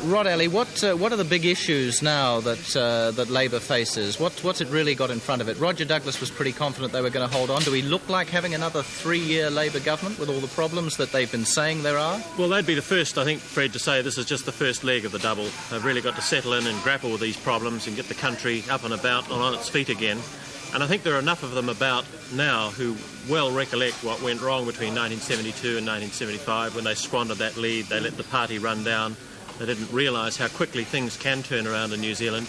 Rod Alley, what are the big issues now that Labour faces? What's it really got in front of it? Roger Douglas was pretty confident they were going to hold on. Do we look like having another 3-year Labour government with all the problems that they've been saying there are? Well, they'd be the first, I think, Fred, to say this is just the first leg of the double. They've really got to settle in and grapple with these problems and get the country up and about and on its feet again. And I think there are enough of them about now who well recollect what went wrong between 1972 and 1975 when they squandered that lead. They let the party run down. They didn't realise how quickly things can turn around in New Zealand,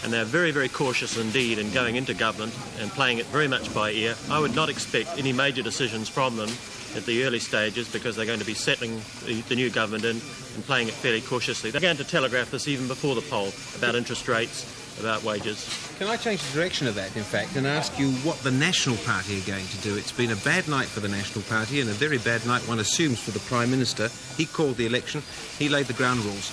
and they're very, very cautious indeed in going into government and playing it very much by ear. I would not expect any major decisions from them at the early stages because they're going to be settling the new government in and playing it fairly cautiously. They're going to telegraph this even before the poll about interest rates, about wages. Can I change the direction of that, in fact, and ask you what the National Party are going to do? It's been a bad night for the National Party and a very bad night, one assumes, for the Prime Minister. He called the election. He laid the ground rules.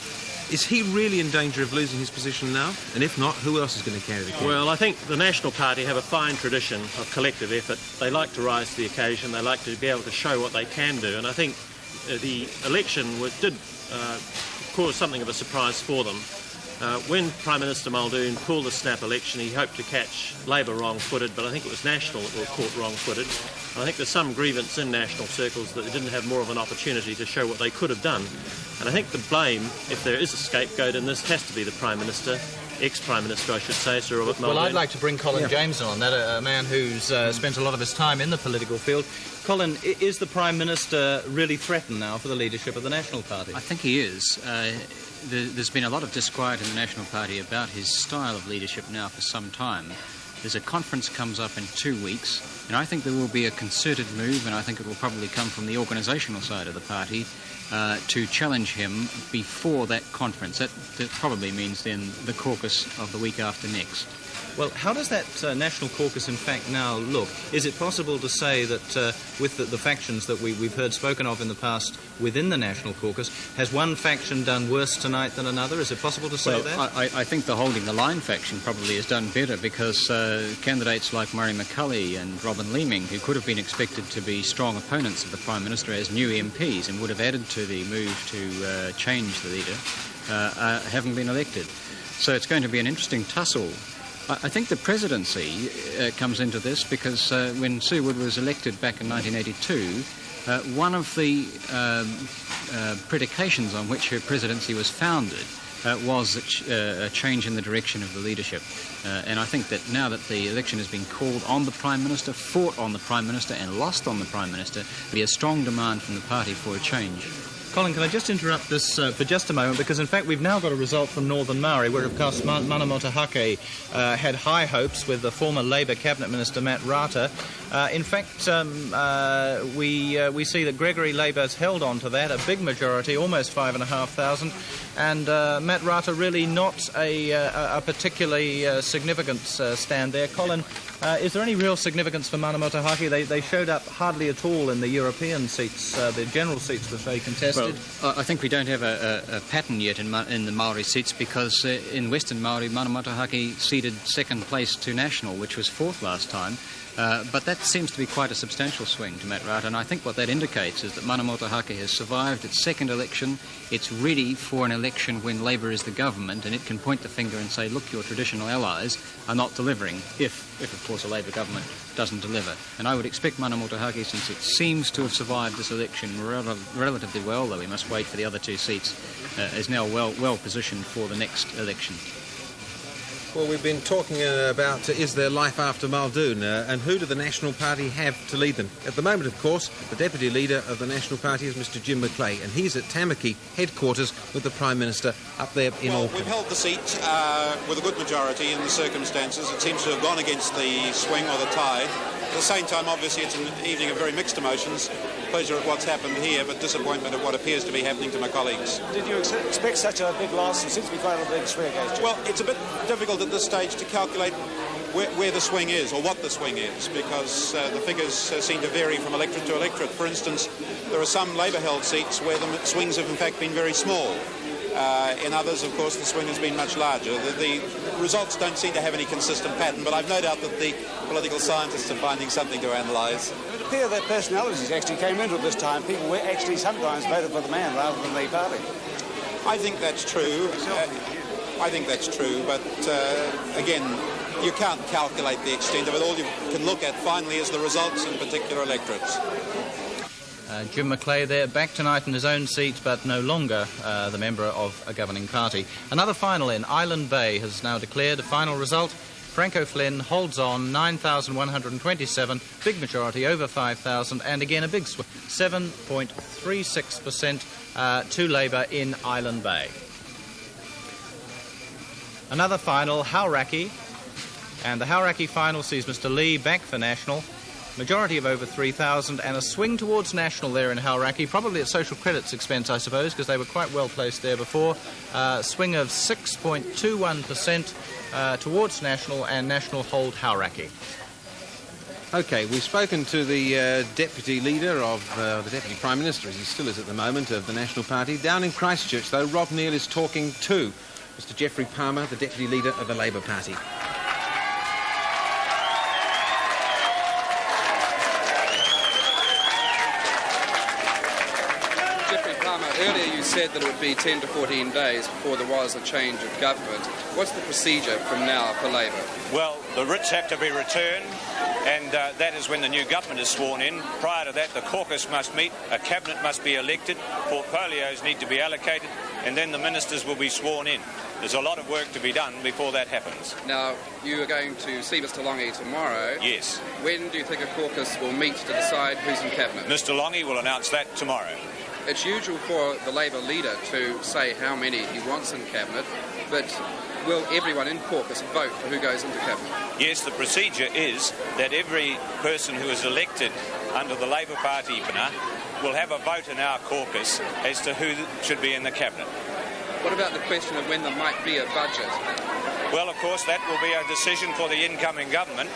Is he really in danger of losing his position now? And if not, who else is going to carry the cake? Well, I think the National Party have a fine tradition of collective effort. They like to rise to the occasion. They like to be able to show what they can do. And I think the election did cause something of a surprise for them. When Prime Minister Muldoon called the snap election, he hoped to catch Labour wrong-footed, but I think it was National that were caught wrong-footed. I think there's some grievance in national circles that they didn't have more of an opportunity to show what they could have done. And I think the blame, if there is a scapegoat in this, has to be the Prime Minister, ex-Prime Minister, I should say, Sir Robert Muldoon. Well, I'd like to bring Colin Jameson on that, a man who's spent a lot of his time in the political field. Colin, is the Prime Minister really threatened now for the leadership of the National Party? I think he is. There's been a lot of disquiet in the National Party about his style of leadership now for some time. There's a conference comes up in 2 weeks, and I think there will be a concerted move, and I think it will probably come from the organisational side of the party, to challenge him before that conference. That probably means then the caucus of the week after next. Well, how does that National Caucus in fact now look? Is it possible to say that with the factions that we've heard spoken of in the past within the National Caucus, has one faction done worse tonight than another? Is it possible to say that? I think the Holding the Line faction probably has done better because candidates like Murray McCulley and Robin Leeming, who could have been expected to be strong opponents of the Prime Minister as new MPs and would have added to the move to change the leader, haven't been elected. So it's going to be an interesting tussle. I think the presidency comes into this because when Sue Wood was elected back in 1982, one of the predications on which her presidency was founded was a change in the direction of the leadership. And I think that now that the election has been called on the Prime Minister, fought on the Prime Minister and lost on the Prime Minister, there'll be a strong demand from the party for a change. Colin, can I just interrupt this for just a moment, because in fact we've now got a result from Northern Maori where of course Manamotohake had high hopes with the former Labour Cabinet Minister Matt Rata. In fact, we see that Gregory Labour's held on to that, a big majority, almost 5,500, and Matt Rata really not a particularly significant stand there. Colin, is there any real significance for Mana Motuhake? They showed up hardly at all in the European seats. The general seats were very contested. Well, I think we don't have a pattern yet in the Maori seats, because in Western Maori, Mana Motuhake ceded second place to National, which was fourth last time. But that seems to be quite a substantial swing to Matt Rata, and I think what that indicates is that Mana Motuhake has survived its second election. It's ready for an election when Labour is the government, and it can point the finger and say, look, your traditional allies are not delivering, if of course, a Labour government doesn't deliver. And I would expect Mana Motuhake, since it seems to have survived this election relatively well, though we must wait for the other two seats, is now well positioned for the next election. Well, we've been talking about is there life after Muldoon, and who do the National Party have to lead them? At the moment, of course, the Deputy Leader of the National Party is Mr Jim Macleay, and he's at Tamaki headquarters with the Prime Minister up there in Auckland. We've held the seat with a good majority in the circumstances. It seems to have gone against the swing or the tide. At the same time, obviously, it's an evening of very mixed emotions. Pleasure at what's happened here, but disappointment at what appears to be happening to my colleagues. Did you expect such a big loss? It seems to be quite a big swing against you. Well, it's a bit difficult at this stage to calculate where the swing is, or what the swing is, because the figures seem to vary from electorate to electorate. For instance, there are some Labour-held seats where the swings have in fact been very small. In others, of course, the swing has been much larger. The results don't seem to have any consistent pattern, but I've no doubt that the political scientists are finding something to analyse. It would appear that personalities actually came into it this time. People were actually sometimes voted for the man rather than the party. I think that's true. But again, you can't calculate the extent of it. All you can look at finally is the results in particular electorates. Jim Macleay there, back tonight in his own seat, but no longer the member of a governing party. Another final in Island Bay has now declared a final result. Franco Flynn holds on, 9,127, big majority, over 5,000, and again a big 7.36% to Labour in Island Bay. Another final, Hauraki, and the Hauraki final sees Mr Lee back for National. Majority of over 3,000, and a swing towards National there in Hauraki, probably at Social Credit's expense, I suppose, because they were quite well placed there before. Swing of 6.21% towards National, and National hold Hauraki. OK, we've spoken to the Deputy Leader of the Deputy Prime Minister, as he still is at the moment, of the National Party. Down in Christchurch, though, Rob Neal is talking to Mr Geoffrey Palmer, the Deputy Leader of the Labour Party. Earlier you said that it would be 10 to 14 days before there was a change of government. What's the procedure from now for Labour? Well, the writs have to be returned, and that is when the new government is sworn in. Prior to that, the caucus must meet, a cabinet must be elected, portfolios need to be allocated, and then the ministers will be sworn in. There's a lot of work to be done before that happens. Now, you are going to see Mr Longy tomorrow. Yes. When do you think a caucus will meet to decide who's in cabinet? Mr Longy will announce that tomorrow. It's usual for the Labour leader to say how many he wants in cabinet, but will everyone in caucus vote for who goes into cabinet? Yes, the procedure is that every person who is elected under the Labour Party will have a vote in our caucus as to who should be in the cabinet. What about the question of when there might be a budget? Well, of course, that will be a decision for the incoming government.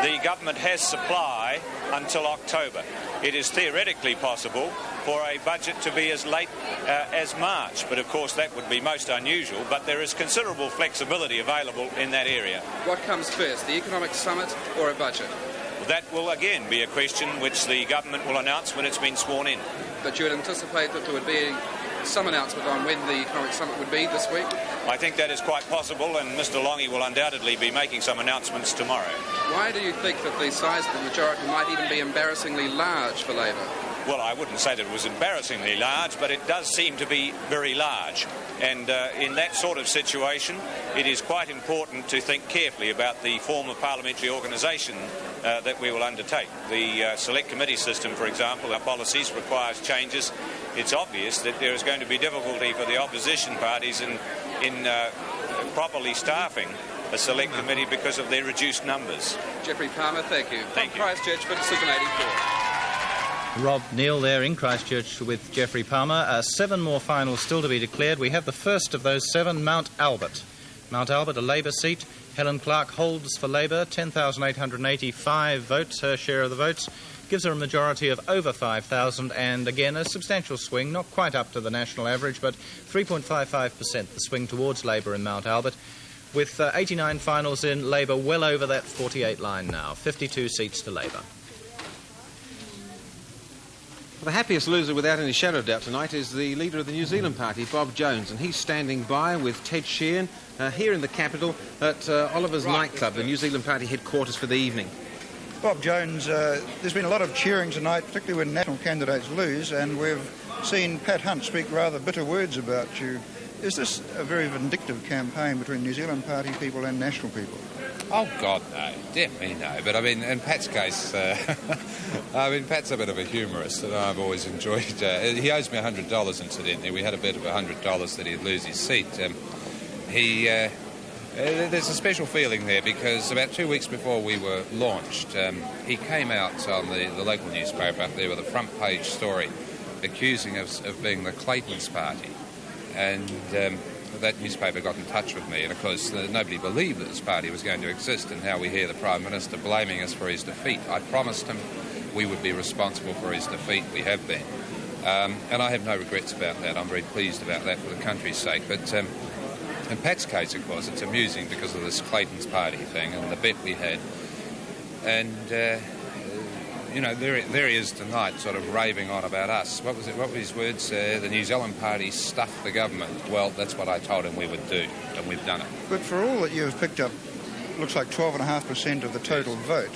The government has supply until October. It is theoretically possible for a budget to be as late as March, but of course that would be most unusual, but there is considerable flexibility available in that area. What comes first, the economic summit or a budget? That will again be a question which the government will announce when it's been sworn in. But you would anticipate that there would be some announcement on when the economic summit would be this week? I think that is quite possible, and Mr Longy will undoubtedly be making some announcements tomorrow. Why do you think that the size of the majority might even be embarrassingly large for Labour? Well, I wouldn't say that it was embarrassingly large, but it does seem to be very large. And in that sort of situation, it is quite important to think carefully about the form of parliamentary organisation that we will undertake. The select committee system, for example, our policies requires changes. It's obvious that there is going to be difficulty for the opposition parties in properly staffing a select committee because of their reduced numbers. Jeffrey Palmer, thank you. Thank From Christchurch for Decision 84. Rob Neal there in Christchurch with Jeffrey Palmer. 7 more finals still to be declared. We have the first of those 7, Mount Albert. Mount Albert, a Labour seat. Helen Clark holds for Labour 10,885 votes, her share of the votes. Gives her a majority of over 5,000, and again a substantial swing, not quite up to the national average, but 3.55% the swing towards Labour in Mount Albert. With 89 finals in, Labour well over that 48 line now, 52 seats to Labour. The happiest loser, without any shadow of doubt, tonight is the leader of the New Zealand Party, Bob Jones, and he's standing by with Ted Sheehan here in the capital at Oliver's nightclub, the New Zealand Party headquarters for the evening. Bob Jones, there's been a lot of cheering tonight, particularly when national candidates lose, and we've seen Pat Hunt speak rather bitter words about you. Is this a very vindictive campaign between New Zealand Party people and national people? Oh, God, no. Definitely no. But, I mean, in Pat's case, Pat's a bit of a humorist, and I've always enjoyed... he owes me $100, incidentally. We had a bet of $100 that he'd lose his seat. There's a special feeling there because about 2 weeks before we were launched, he came out on the local newspaper up there with a front page story accusing us of being the Clayton's Party. And that newspaper got in touch with me, and of course nobody believed that this party was going to exist, and now we hear the Prime Minister blaming us for his defeat. I promised him we would be responsible for his defeat. We have been. And I have no regrets about that. I'm very pleased about that for the country's sake. But in Pat's case, of course, it's amusing because of this Clayton's Party thing and the bet we had. And, there he is tonight sort of raving on about us. What were his words? The New Zealand Party stuffed the government. Well, that's what I told him we would do, and we've done it. But for all that you've picked up, looks like 12.5% of the total vote,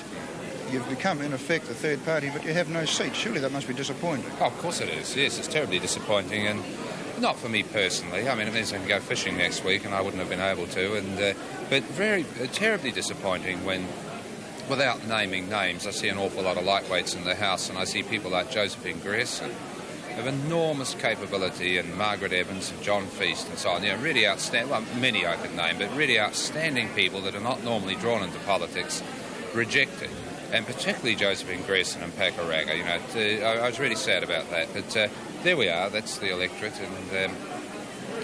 you've become, in effect, the third party, but you have no seats. Surely that must be disappointing. Oh, of course it is. Yes, it's terribly disappointing, and not for me personally. I mean, it means I can go fishing next week, and I wouldn't have been able to. But very terribly disappointing when, without naming names, I see an awful lot of lightweights in the House, and I see people like Josephine Grierson of enormous capability, and Margaret Evans and John Feast and so on. Really outstanding, well, many I could name, but really outstanding people that are not normally drawn into politics, rejected. And particularly Josephine Grierson and Pakaranga. I was really sad about that. But there we are, that's the electorate, and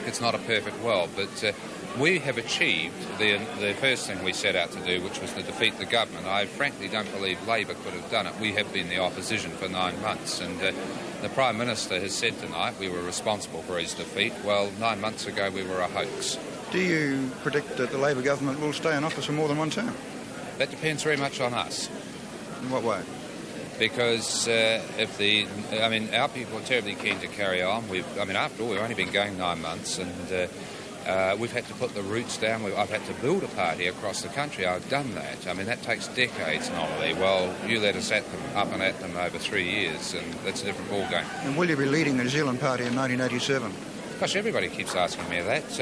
it's not a perfect world. But we have achieved the first thing we set out to do, which was to defeat the government. I frankly don't believe Labour could have done it. We have been the opposition for 9 months, and the Prime Minister has said tonight we were responsible for his defeat. Well, 9 months ago we were a hoax. Do you predict that the Labour government will stay in office for more than one term? That depends very much on us. In what way? Because our people are terribly keen to carry on. After all, we've only been going 9 months, and we've had to put the roots down. I've had to build a party across the country. I've done that. That takes decades normally. Well, you let us at them over 3 years, and that's a different ballgame. And will you be leading the New Zealand Party in 1987? Gosh, everybody keeps asking me that.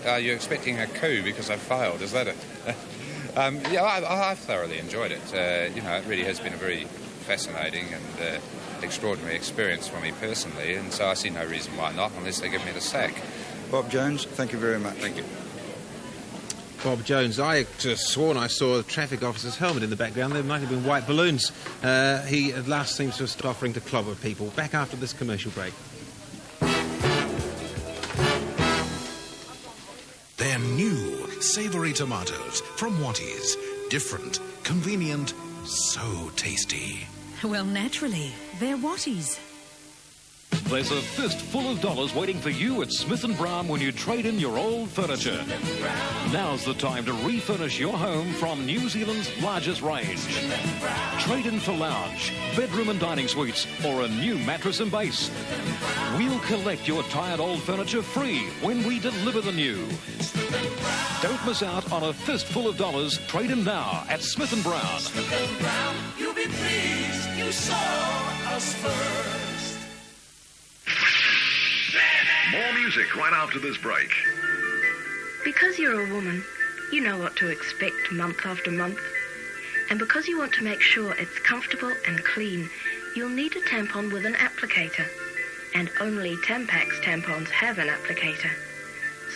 Are you expecting a coup because I failed? Is that it? I've thoroughly enjoyed it. It really has been a very fascinating and extraordinary experience for me personally, and so I see no reason why not, unless they give me the sack. Bob Jones, thank you very much. Thank you. Bob Jones. I just sworn I saw a traffic officer's helmet in the background. There might have been white balloons. He at last seems to have stopped offering to clobber people. Back after this commercial break. They're new, savoury tomatoes from Watties. Different, convenient, so tasty. Well, naturally, they're Watties. There's a fist full of dollars waiting for you at Smith & Brown when you trade in your old furniture. Now's the time to refurnish your home from New Zealand's largest range. Trade in for lounge, bedroom and dining suites, or a new mattress and base. We'll collect your tired old furniture free when we deliver the new. Don't miss out on a fistful of dollars. Trade in now at Smith & Brown. Smith & Brown, you'll be pleased you saw us first. More music right after this break. Because you're a woman, you know what to expect month after month. And because you want to make sure it's comfortable and clean, you'll need a tampon with an applicator. And only Tampax tampons have an applicator.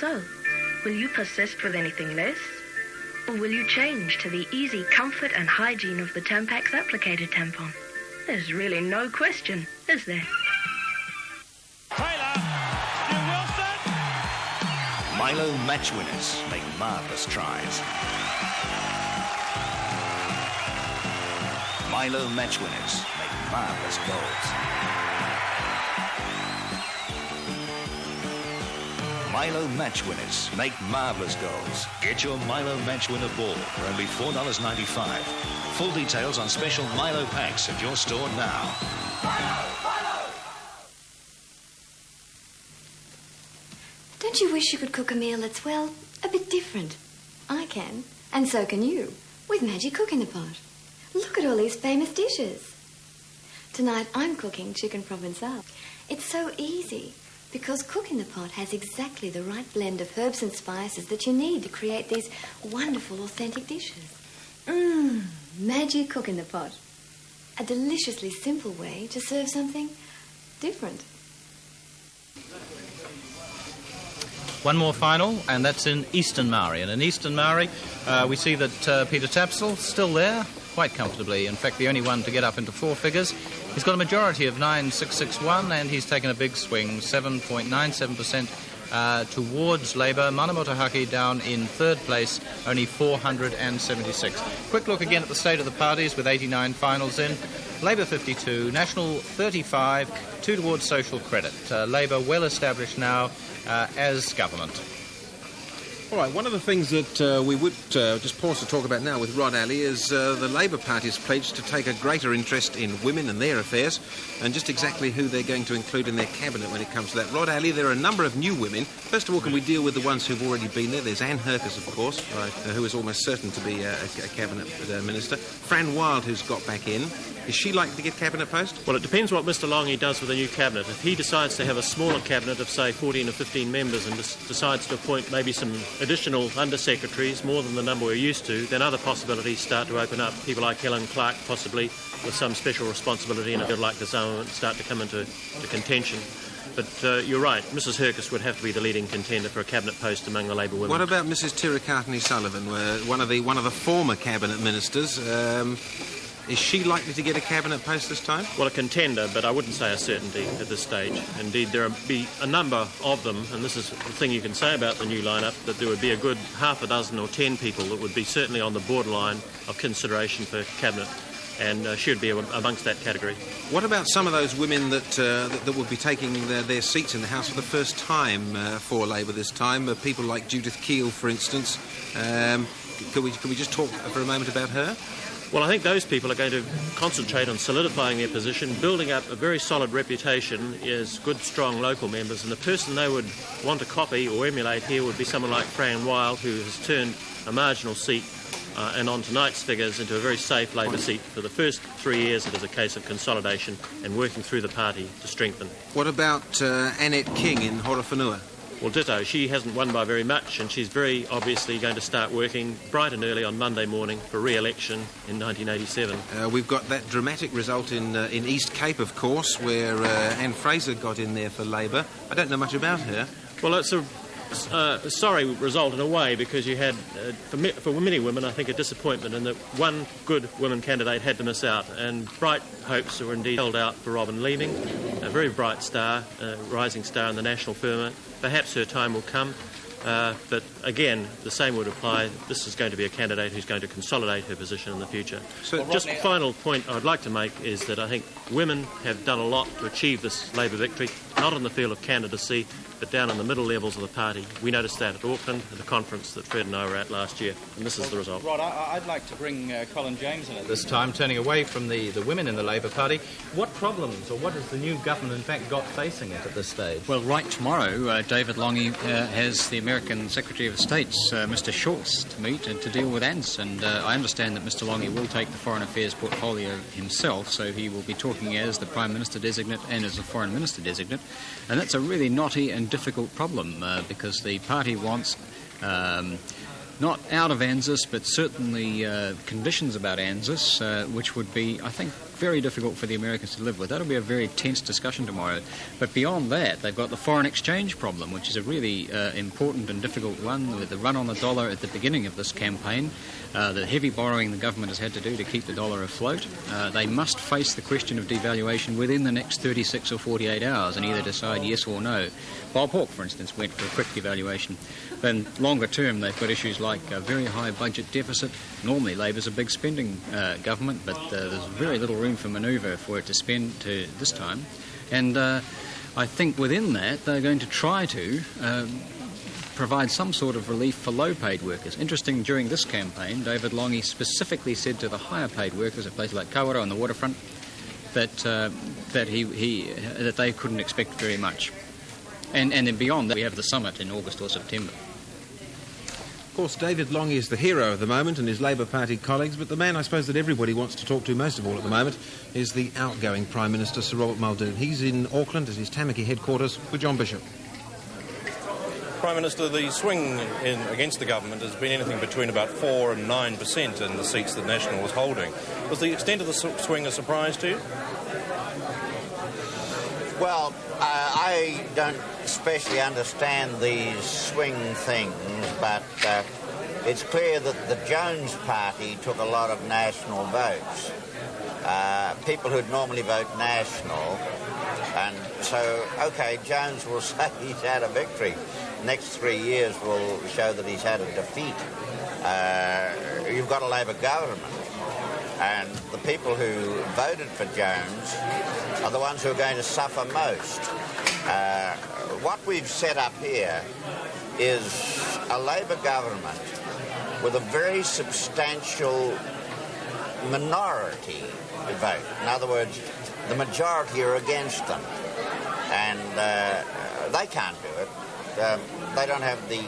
So, Will you persist with anything less? Or will you change to the easy comfort and hygiene of the Tampax applicator tampon? There's really no question, is there? Milo match winners make marvellous tries. Milo match winners make marvellous goals. Milo match winners make marvellous goals. Get your Milo match winner ball for only $4.95. Full details on special Milo packs at your store now. Don't you wish you could cook a meal that's, well, a bit different? I can, and so can you, with Magic Cook in the Pot. Look at all these famous dishes. Tonight I'm cooking chicken provençal. It's so easy because Cook in the Pot has exactly the right blend of herbs and spices that you need to create these wonderful, authentic dishes. Magic Cook in the Pot. A deliciously simple way to serve something different. One more final, and that's in Eastern Maori. And in Eastern Maori, we see that Peter Tapsell still there, quite comfortably. In fact, the only one to get up into four figures. He's got a majority of 9,661, and he's taken a big swing, 7.97% towards Labour. Mana Motuhake down in third place, only 476. Quick look again at the state of the parties with 89 finals in. Labour 52, National 35, 2 towards social credit. Labour well established now as government. All right, one of the things that we would just pause to talk about now with Rod Alley is the Labour Party has pledged to take a greater interest in women and their affairs and just exactly who they're going to include in their cabinet when it comes to that. Rod Alley, there are a number of new women. First of all, can we deal with the ones who've already been there? There's Anne Herkes, of course, who is almost certain to be a cabinet minister. Fran Wild, who's got back in. Is she likely to get cabinet post? Well, it depends what Mr Longy does with the new cabinet. If he decides to have a smaller cabinet of, say, 14 or 15 members and decides to appoint maybe some additional undersecretaries, more than the number we're used to, then other possibilities start to open up. People like Helen Clark, possibly, with some special responsibility and a bit like the zone, start to come into contention. But you're right, Mrs Herkes would have to be the leading contender for a cabinet post among the Labour women. What about Mrs Tirakartani-Sullivan, one of the former cabinet ministers? Is she likely to get a cabinet post this time? Well, a contender, but I wouldn't say a certainty at this stage. Indeed, there will be a number of them, and this is the thing you can say about the new lineup, that there would be a good half a dozen or 10 people that would be certainly on the borderline of consideration for cabinet, and she would be amongst that category. What about some of those women that would be taking their seats in the House for the first time for Labour this time? People like Judith Keel, for instance. Could we just talk for a moment about her? Well, I think those people are going to concentrate on solidifying their position, building up a very solid reputation as good, strong local members, and the person they would want to copy or emulate here would be someone like Fran Wild, who has turned a marginal seat and on tonight's figures into a very safe Labour seat. For the first 3 years it is a case of consolidation and working through the party to strengthen. What about Annette King in Horowhenua? Well, ditto. She hasn't won by very much, and she's very obviously going to start working bright and early on Monday morning for re-election in 1987. We've got that dramatic result in East Cape, of course, where Anne Fraser got in there for Labour. I don't know much about her. Well, it's a sorry result in a way, because you had, for many women, I think, a disappointment in that one good woman candidate had to miss out, and bright hopes were indeed held out for Robin Leeming, a very bright star, rising star in the national firmament. Perhaps her time will come, but again, the same would apply. This is going to be a candidate who's going to consolidate her position in the future. So, just a final point I'd like to make is that I think women have done a lot to achieve this Labour victory, not in the field of candidacy, but down in the middle levels of the party. We noticed that at Auckland, at the conference that Fred and I were at last year, and this is the result. Rod, I'd like to bring Colin James in at this time, turning away from the women in the Labour Party. What problems, or what has the new government in fact got facing it at this stage? Well, right tomorrow, David Longy has the American Secretary of State's, Mr Schultz, to meet and to deal with ANZ, and I understand that Mr Longy will take the Foreign Affairs portfolio himself, so he will be talking as the Prime Minister designate and as the Foreign Minister designate, and that's a really knotty and difficult problem because the party wants not out of ANZUS, but certainly conditions about ANZUS, which would be, I think, very difficult for the Americans to live with. That'll be a very tense discussion tomorrow. But beyond that, they've got the foreign exchange problem, which is a really important and difficult one, with the run on the dollar at the beginning of this campaign, the heavy borrowing the government has had to do to keep the dollar afloat. They must face the question of devaluation within the next 36 or 48 hours and either decide yes or no. Bob Hawke, for instance, went for a quick devaluation. Then longer term, they've got issues like a very high budget deficit. Normally, Labor's a big spending government, but there's very little room for manoeuvre for it to spend to this time. And I think within that, they're going to try to provide some sort of relief for low-paid workers. Interesting, during this campaign, David Lange specifically said to the higher-paid workers at places like Kawerau on the waterfront that they couldn't expect very much. And then beyond that, we have the summit in August or September. Of course, David Lange is the hero of the moment and his Labour Party colleagues, but the man I suppose that everybody wants to talk to most of all at the moment is the outgoing Prime Minister, Sir Robert Muldoon. He's in Auckland at his Tamaki headquarters with John Bishop. Prime Minister, the swing against the government has been anything between about 4 and 9% in the seats that National was holding. Was the extent of the swing a surprise to you? Well, I don't especially understand these swing things, but it's clear that the Jones party took a lot of National votes. People who'd normally vote National, and so, OK, Jones will say he's had a victory. Next 3 years will show that he's had a defeat. You've got a Labour government, and the people who voted for Jones are the ones who are going to suffer most. What we've set up here is a Labour government with a very substantial minority vote. In other words, the majority are against them, and they can't do it. They don't have the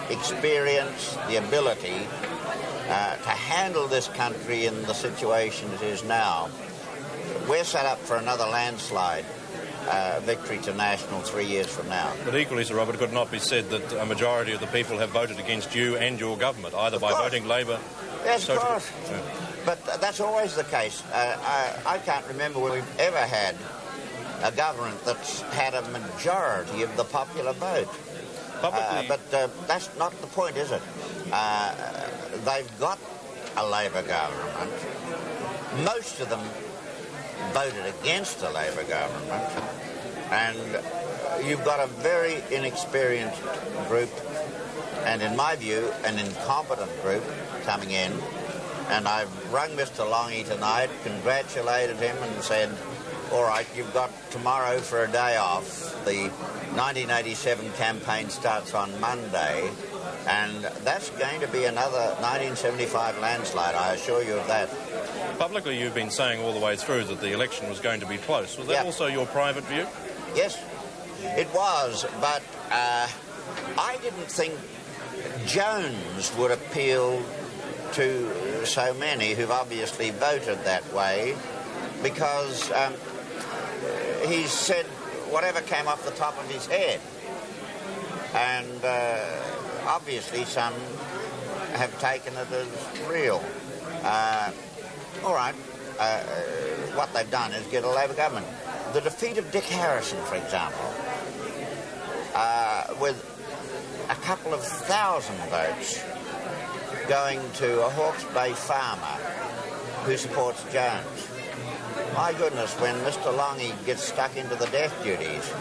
experience, the ability to handle this country in the situation it is now. We're set up for another landslide victory to National 3 years from now. But equally, Sir Robert, it could not be said that a majority of the people have voted against you and your government, either by voting Labour... Yes, of course. Yeah. But that's always the case. I can't remember when we've ever had a government that's had a majority of the popular vote. But that's not the point, is it? They've got a Labour government. Most of them voted against a Labour government, and you've got a very inexperienced group, and in my view, an incompetent group coming in. And I've rung Mr. Lange tonight, congratulated him and said, all right, you've got tomorrow for a day off. The 1987 campaign starts on Monday, and that's going to be another 1975 landslide, I assure you of that. Publicly, you've been saying all the way through that the election was going to be close. Was that also your private view? Yes, it was, but I didn't think Jones would appeal to so many who've obviously voted that way, because he said whatever came off the top of his head. And obviously some have taken it as real. All right, what they've done is get a Labour government. The defeat of Dick Harrison, for example, with a couple of thousand votes going to a Hawke's Bay farmer who supports Jones. My goodness, when Mr. Lange gets stuck into the death duties,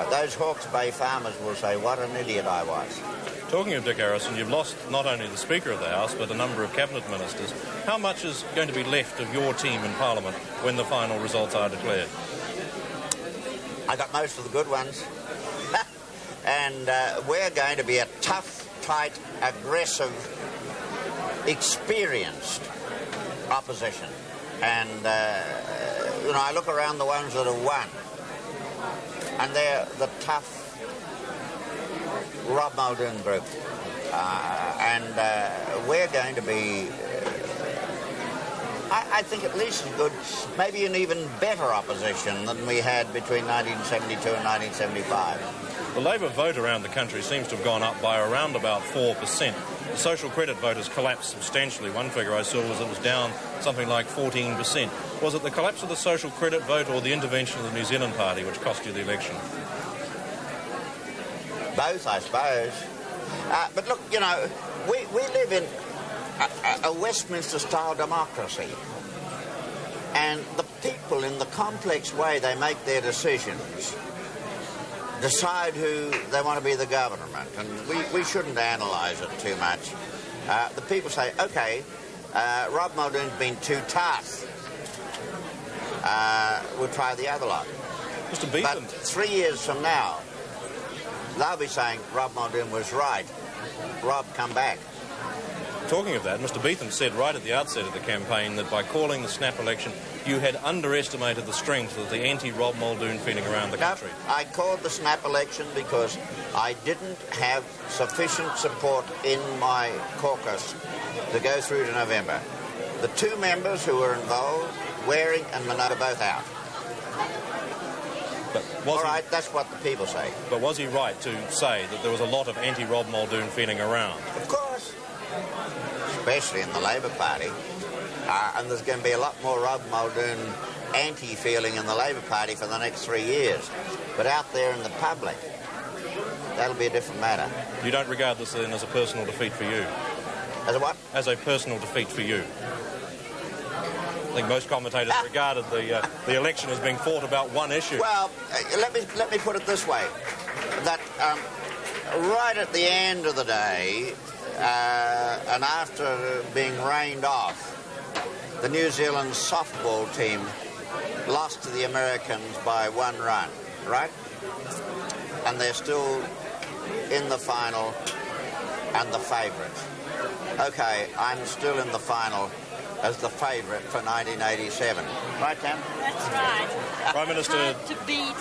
those Hawke's Bay farmers will say, what an idiot I was. Talking of Dick Harrison, you've lost not only the Speaker of the House, but a number of Cabinet Ministers. How much is going to be left of your team in Parliament when the final results are declared? I got most of the good ones. And we're going to be a tough, tight, aggressive, experienced opposition. And, I look around the ones that have won, and they're the tough Rob Muldoon group. And we're going to be... I think at least as good, maybe an even better opposition than we had between 1972 and 1975. The Labour vote around the country seems to have gone up by around about 4%. The social credit vote has collapsed substantially. One figure I saw was it was down something like 14%. Was it the collapse of the social credit vote or the intervention of the New Zealand Party which cost you the election? Both, I suppose. But look, you know, we live in a Westminster-style democracy. And the people, in the complex way they make their decisions, decide who they want to be the government. And we shouldn't analyse it too much. The people say, OK, Rob Muldoon's been too tough. We'll try the other lot. Mr. Beetham. But 3 years from now, they'll be saying Rob Muldoon was right. Rob, come back. Talking of that, Mr. Beetham said right at the outset of the campaign that by calling the snap election, you had underestimated the strength of the anti-Rob Muldoon feeling around the country. I called the snap election because I didn't have sufficient support in my caucus to go through to November. The two members who were involved, Waring and Minogue, both out. All right, that's what the people say. But was he right to say that there was a lot of anti-Rob Muldoon feeling around? Of course. Especially in the Labour Party. And there's going to be a lot more Rob Muldoon anti-feeling in the Labour Party for the next 3 years. But out there in the public, that'll be a different matter. You don't regard this then as a personal defeat for you? As a what? As a personal defeat for you. I think most commentators regarded the election as being fought about one issue. Well, let me put it this way. That right at the end of the day, and after being rained off, the New Zealand softball team lost to the Americans by 1 run, right? And they're still in the final and the favourites. OK, I'm still in the final as the favourite for 1987. Right, Tam? That's right. Prime Minister, hard to beat.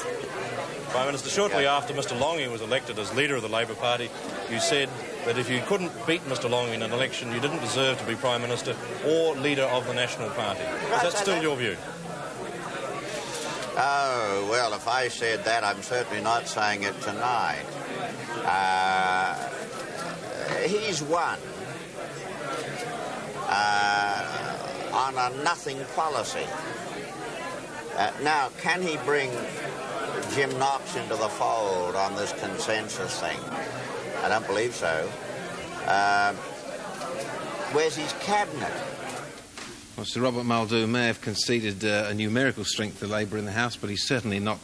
Prime Minister, shortly after Mr. Longing was elected as leader of the Labour Party, you said that if you couldn't beat Mr. Longing in an election, you didn't deserve to be Prime Minister or leader of the National Party. Is that still your view? Oh, well, if I said that, I'm certainly not saying it tonight. He's won on a nothing policy. Now, can he bring Jim Knox into the fold on this consensus thing? I don't believe so. Where's his cabinet? Well, Sir Robert Muldoon may have conceded a numerical strength to Labour in the House, but he's certainly not,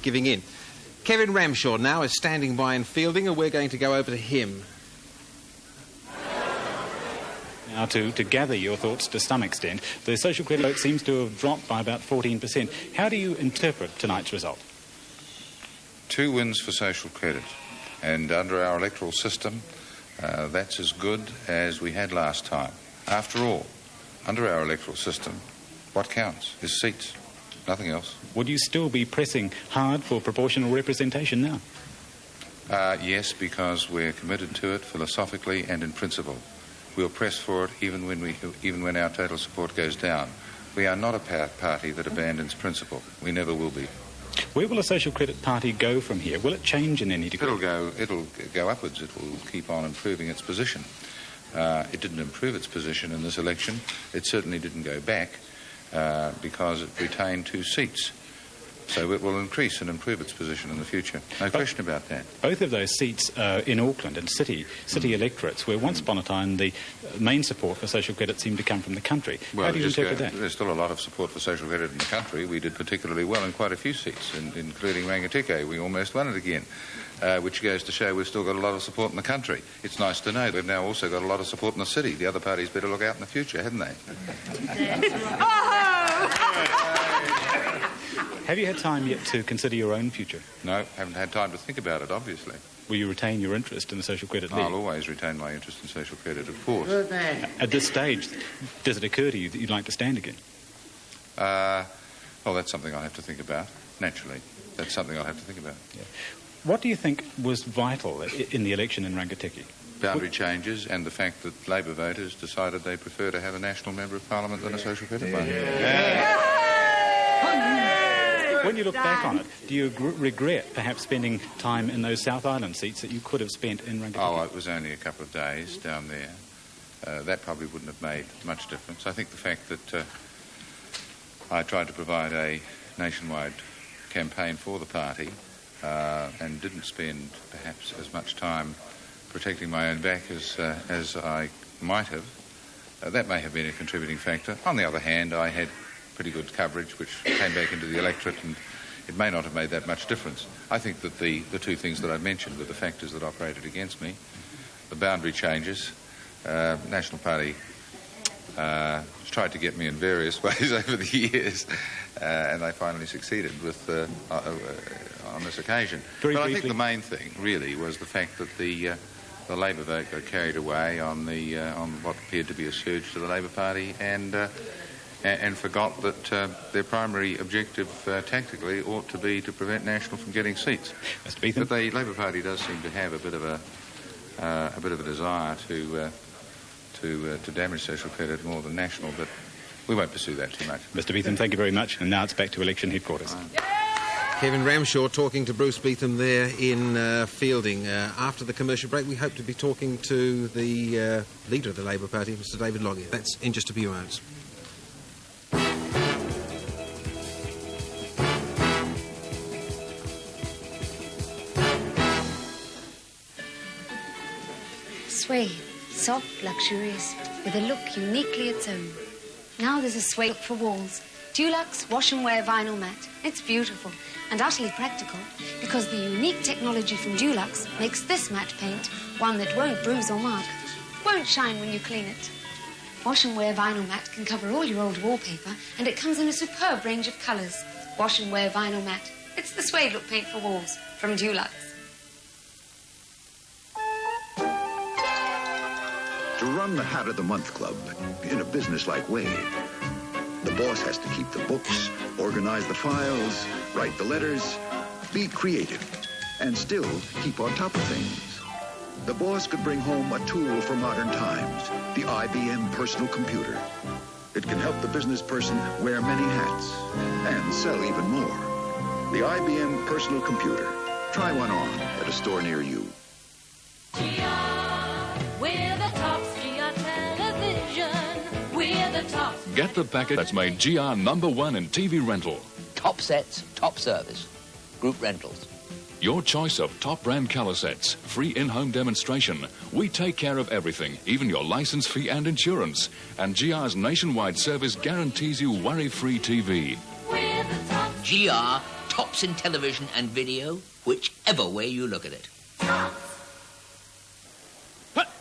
giving in. Kevin Ramshaw now is standing by in fielding, and we're going to go over to him. Now, to gather your thoughts to some extent, the social credit vote seems to have dropped by about 14%. How do you interpret tonight's result? 2 wins for social credit, and under our electoral system, that's as good as we had last time. After all, under our electoral system, what counts is seats, nothing else. Would you still be pressing hard for proportional representation now? Yes, because we're committed to it philosophically and in principle. We'll press for it even when our total support goes down. We are not a party that abandons principle. We never will be. Where will a social credit party go from here? Will it change in any degree? It'll go upwards. It will keep on improving its position. It didn't improve its position in this election. It certainly didn't go back because it retained 2 seats. So it will increase and improve its position in the future. No question about that. Both of those seats in Auckland and city electorates where once upon a time the main support for social credit seemed to come from the country. Well, how do you interpret that? There's still a lot of support for social credit in the country. We did particularly well in quite a few seats, including Rangitikei. We almost won it again, which goes to show we've still got a lot of support in the country. It's nice to know we've now also got a lot of support in the city. The other parties better look out in the future, haven't they? Have you had time yet to consider your own future? No, haven't had time to think about it, obviously. Will you retain your interest in the social credit league? I'll always retain my interest in social credit, of course. At this stage, does it occur to you that you'd like to stand again? Well, that's something I'll have to think about, naturally. That's something I'll have to think about. Yeah. What do you think was vital in the election in Rangitikei? boundary changes and the fact that Labor voters decided they prefer to have a national member of Parliament than a social credit voter. When you look back on it, do you regret perhaps spending time in those South Island seats that you could have spent in Rangitikei? Oh, it was only a couple of days down there. That probably wouldn't have made much difference. I think the fact that I tried to provide a nationwide campaign for the party and didn't spend perhaps as much time protecting my own back as I might have, that may have been a contributing factor. On the other hand, I had pretty good coverage which came back into the electorate, and it may not have made that much difference. I think that the two things that I mentioned were the factors that operated against me. The boundary changes. National Party tried to get me in various ways over the years, and they finally succeeded with on this occasion. But I think the main thing really was the fact that the Labor vote got carried away on what appeared to be a surge to the Labor Party, and forgot that their primary objective tactically ought to be to prevent National from getting seats. Mr. Beetham. But the Labor Party does seem to have a bit of a desire to damage social credit more than National, but we won't pursue that too much. Mr. Beetham, thank you very much. And now it's back to election headquarters. Kevin Ramshaw talking to Bruce Beetham there in Fielding. After the commercial break, we hope to be talking to the leader of the Labor Party, Mr. David Logie. That's in just a few moments. Suede, soft, luxurious, with a look uniquely its own. Now there's a suede look for walls. Dulux Wash and Wear Vinyl Mat. It's beautiful and utterly practical because the unique technology from Dulux makes this matte paint one that won't bruise or mark, won't shine when you clean it. Wash and Wear Vinyl Mat can cover all your old wallpaper, and it comes in a superb range of colours. Wash and Wear Vinyl Mat. It's the suede look paint for walls from Dulux. To run the Hat of the Month Club in a business-like way, the boss has to keep the books, organize the files, write the letters, be creative, and still keep on top of things. The boss could bring home a tool for modern times, the IBM personal computer. It can help the business person wear many hats and sell even more. The IBM personal computer. Try one on at a store near you. We're the tops, GR Television. We're the tops. Get the package that's made GR #1 in TV rental. Top sets, top service. Group rentals. Your choice of top brand colour sets. Free in-home demonstration. We take care of everything, even your license fee and insurance. And GR's nationwide service guarantees you worry-free TV. We're the tops. GR, tops in television and video, whichever way you look at it.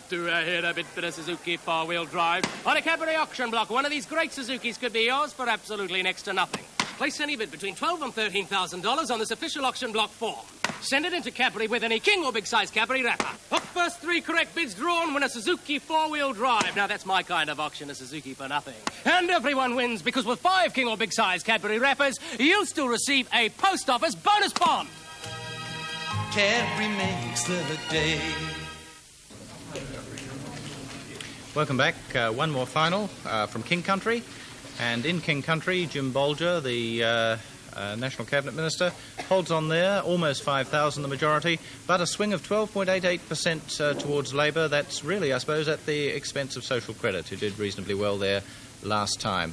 Do I hear a bit for a Suzuki four-wheel drive? On a Capri auction block, one of these great Suzukis could be yours for absolutely next to nothing. Place any bid between $12,000 and $13,000 on this official auction block form. Send it into Capri with any king or big-size Capri wrapper. Up first 3 correct bids drawn win a Suzuki four-wheel drive. Now, that's my kind of auction, a Suzuki for nothing. And everyone wins, because with 5 king or big-size Capri wrappers, you'll still receive a post office bonus bond. Capri makes the day. Welcome back. One more final from King Country. And in King Country, Jim Bolger, the National Cabinet Minister, holds on there, almost 5,000, the majority, but a swing of 12.88% towards Labor. That's really, I suppose, at the expense of Social Credit, who did reasonably well there last time.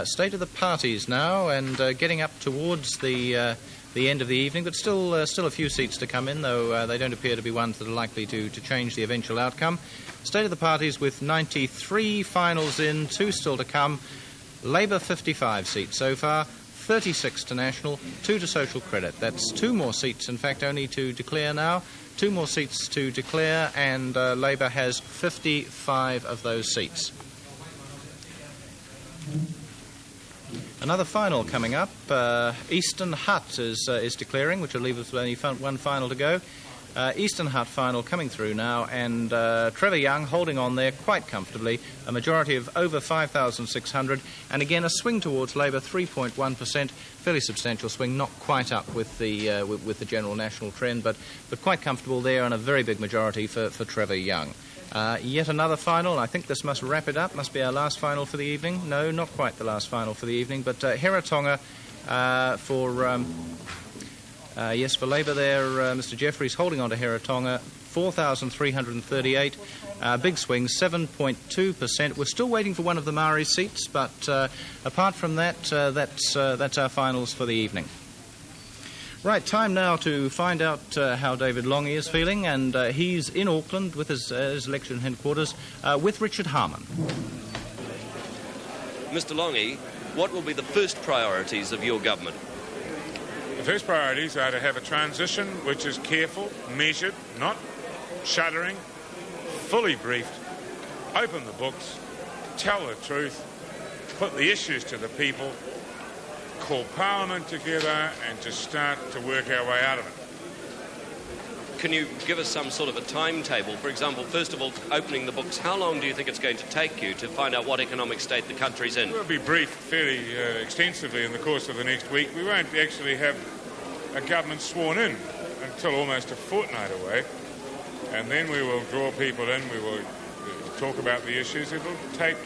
State of the parties now, and getting up towards the end of the evening, but still a few seats to come in, though they don't appear to be ones that are likely to change the eventual outcome. State of the parties with 93 finals in, 2 still to come. Labor 55 seats so far, 36 to National, 2 to Social Credit. That's 2 more seats, in fact, only to declare now. 2 more seats to declare, and Labor has 55 of those seats. Another final coming up. Eastern Hut is declaring, which will leave us with only one final to go. Eastern Hut final coming through now, and Trevor Young holding on there quite comfortably, a majority of over 5,600, and again a swing towards Labour, 3.1%, fairly substantial swing, not quite up with the general national trend, but quite comfortable there, and a very big majority for Trevor Young. Yet another final. I think this must wrap it up. Must be our last final for the evening. No, not quite the last final for the evening, but Heratonga for Labour there. Mr. Jeffries holding on to Heratonga, 4,338. Big swing, 7.2%. We're still waiting for one of the Maori seats, but apart from that, that's our finals for the evening. Right, time now to find out how David Longy is feeling, and he's in Auckland with his election headquarters with Richard Harman. Mr. Longy, what will be the first priorities of your government? The first priorities are to have a transition which is careful, measured, not shuddering, fully briefed, open the books, tell the truth, put the issues to the people, call Parliament together and just start to work our way out of it. Can you give us some sort of a timetable? For example, first of all, opening the books, how long do you think it's going to take you to find out what economic state the country's in? We'll be briefed fairly extensively in the course of the next week. We won't actually have a government sworn in until almost a fortnight away, and then we will draw people in, we will talk about the issues. It'll take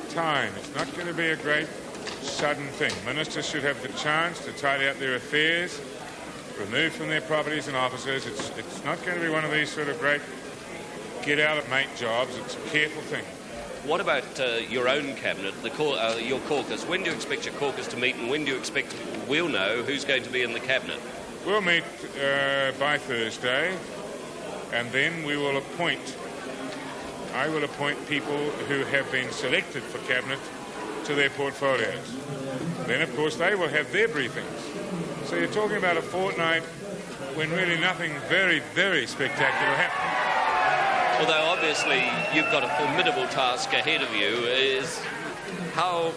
time. It's not going to be a great sudden thing. Ministers should have the chance to tidy up their affairs, remove from their properties and offices. It's not going to be one of these sort of great get-out-of-mate jobs. It's a careful thing. What about your own cabinet, your caucus? When do you expect your caucus to meet, and when do you expect we'll know who's going to be in the cabinet? We'll meet by Thursday, and then we will appoint. I will appoint people who have been selected for cabinet to their portfolios. Then, of course, they will have their briefings. So you're talking about a fortnight when really nothing very, very spectacular happens. Although, obviously, you've got a formidable task ahead of you. Is how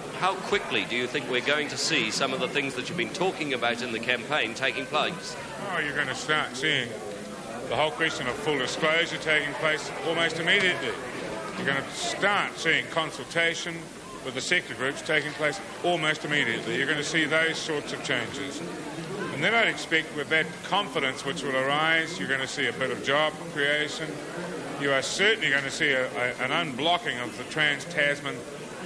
quickly do you think we're going to see some of the things that you've been talking about in the campaign taking place? Oh, you're going to start seeing the whole question of full disclosure taking place almost immediately. You're going to start seeing consultation with the sector groups taking place almost immediately. You're going to see those sorts of changes. And then I'd expect with that confidence which will arise, you're going to see a bit of job creation. You are certainly going to see an unblocking of the Trans-Tasman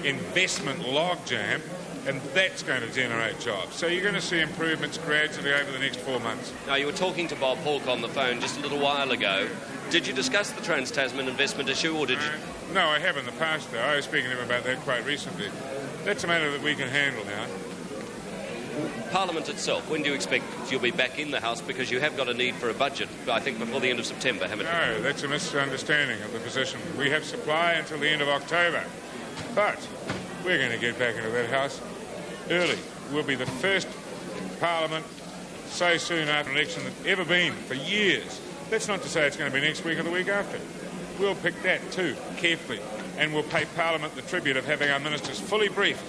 investment logjam, and that's going to generate jobs. So you're going to see improvements gradually over the next 4 months. Now, you were talking to Bob Hawke on the phone just a little while ago. Did you discuss the Trans-Tasman investment issue, or did you... No, I have in the past, though. I was speaking to him about that quite recently. That's a matter that we can handle now. Parliament itself, when do you expect you'll be back in the House? Because you have got a need for a budget, I think, before the end of September, haven't you? No, that's a misunderstanding of the position. We have supply until the end of October. But we're going to get back into that House early. We'll be the first Parliament so soon after an election that's ever been for years. That's not to say it's going to be next week or the week after. We'll pick that too, carefully, and we'll pay Parliament the tribute of having our ministers fully briefed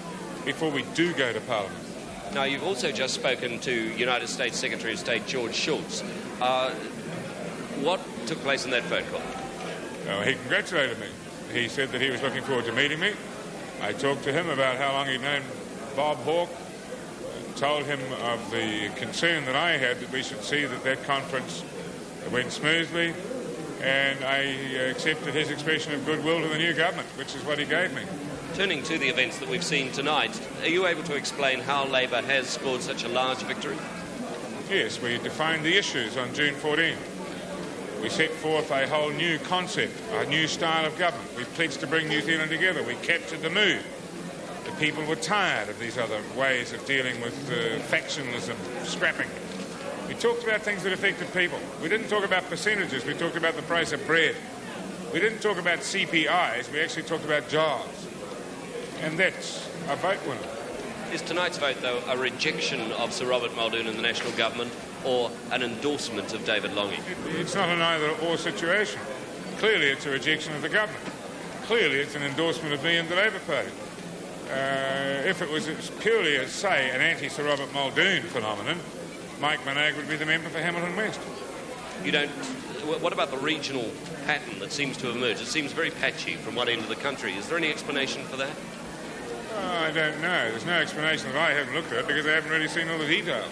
before we do go to Parliament. Now, you've also just spoken to United States Secretary of State George Shultz. What took place in that phone call? Oh, he congratulated me. He said that he was looking forward to meeting me. I talked to him about how long he'd known Bob Hawke, told him of the concern that I had that we should see that conference went smoothly, and I accepted his expression of goodwill to the new government, which is what he gave me. Turning to the events that we've seen tonight, are you able to explain how Labour has scored such a large victory? Yes, we defined the issues on June 14. We set forth a whole new concept, a new style of government. We pledged to bring New Zealand together. We captured the mood. The people were tired of these other ways of dealing with factionalism, scrapping. We talked about things that affected people. We didn't talk about percentages. We talked about the price of bread. We didn't talk about CPIs. We actually talked about jobs. And that's a vote winner. Is tonight's vote, though, a rejection of Sir Robert Muldoon and the National Government, or an endorsement of David Longy? It's not an either-or situation. Clearly it's a rejection of the government. Clearly it's an endorsement of me and the Labour Party. If it was purely, say, an anti-Sir Robert Muldoon phenomenon, Mike Minogue would be the member for Hamilton West. you don't... What about the regional pattern that seems to have emerged? It seems very patchy from one end of the country. Is there any explanation for that? Oh, I don't know. There's no explanation that I haven't looked at because I haven't really seen all the detail.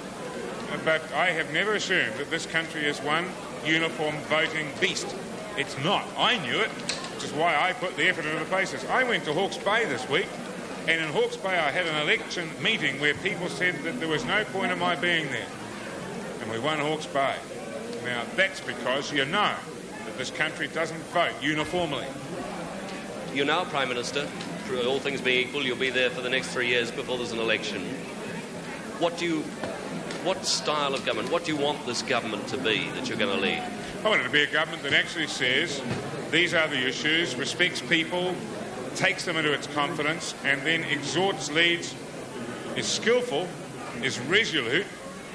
But I have never assumed that this country is one uniform voting beast. It's not. I knew it, which is why I put the effort into the places. I went to Hawke's Bay this week, and in Hawke's Bay I had an election meeting where people said that there was no point in my being there. And we won Hawke's Bay. Now, that's because you know that this country doesn't vote uniformly. You're now Prime Minister. For all things being equal, you'll be there for the next 3 years before there's an election. What style of government, what do you want this government to be that you're going to lead? I want it to be a government that actually says these are the issues, respects people, takes them into its confidence, and then exhorts, leads, is skillful, is resolute,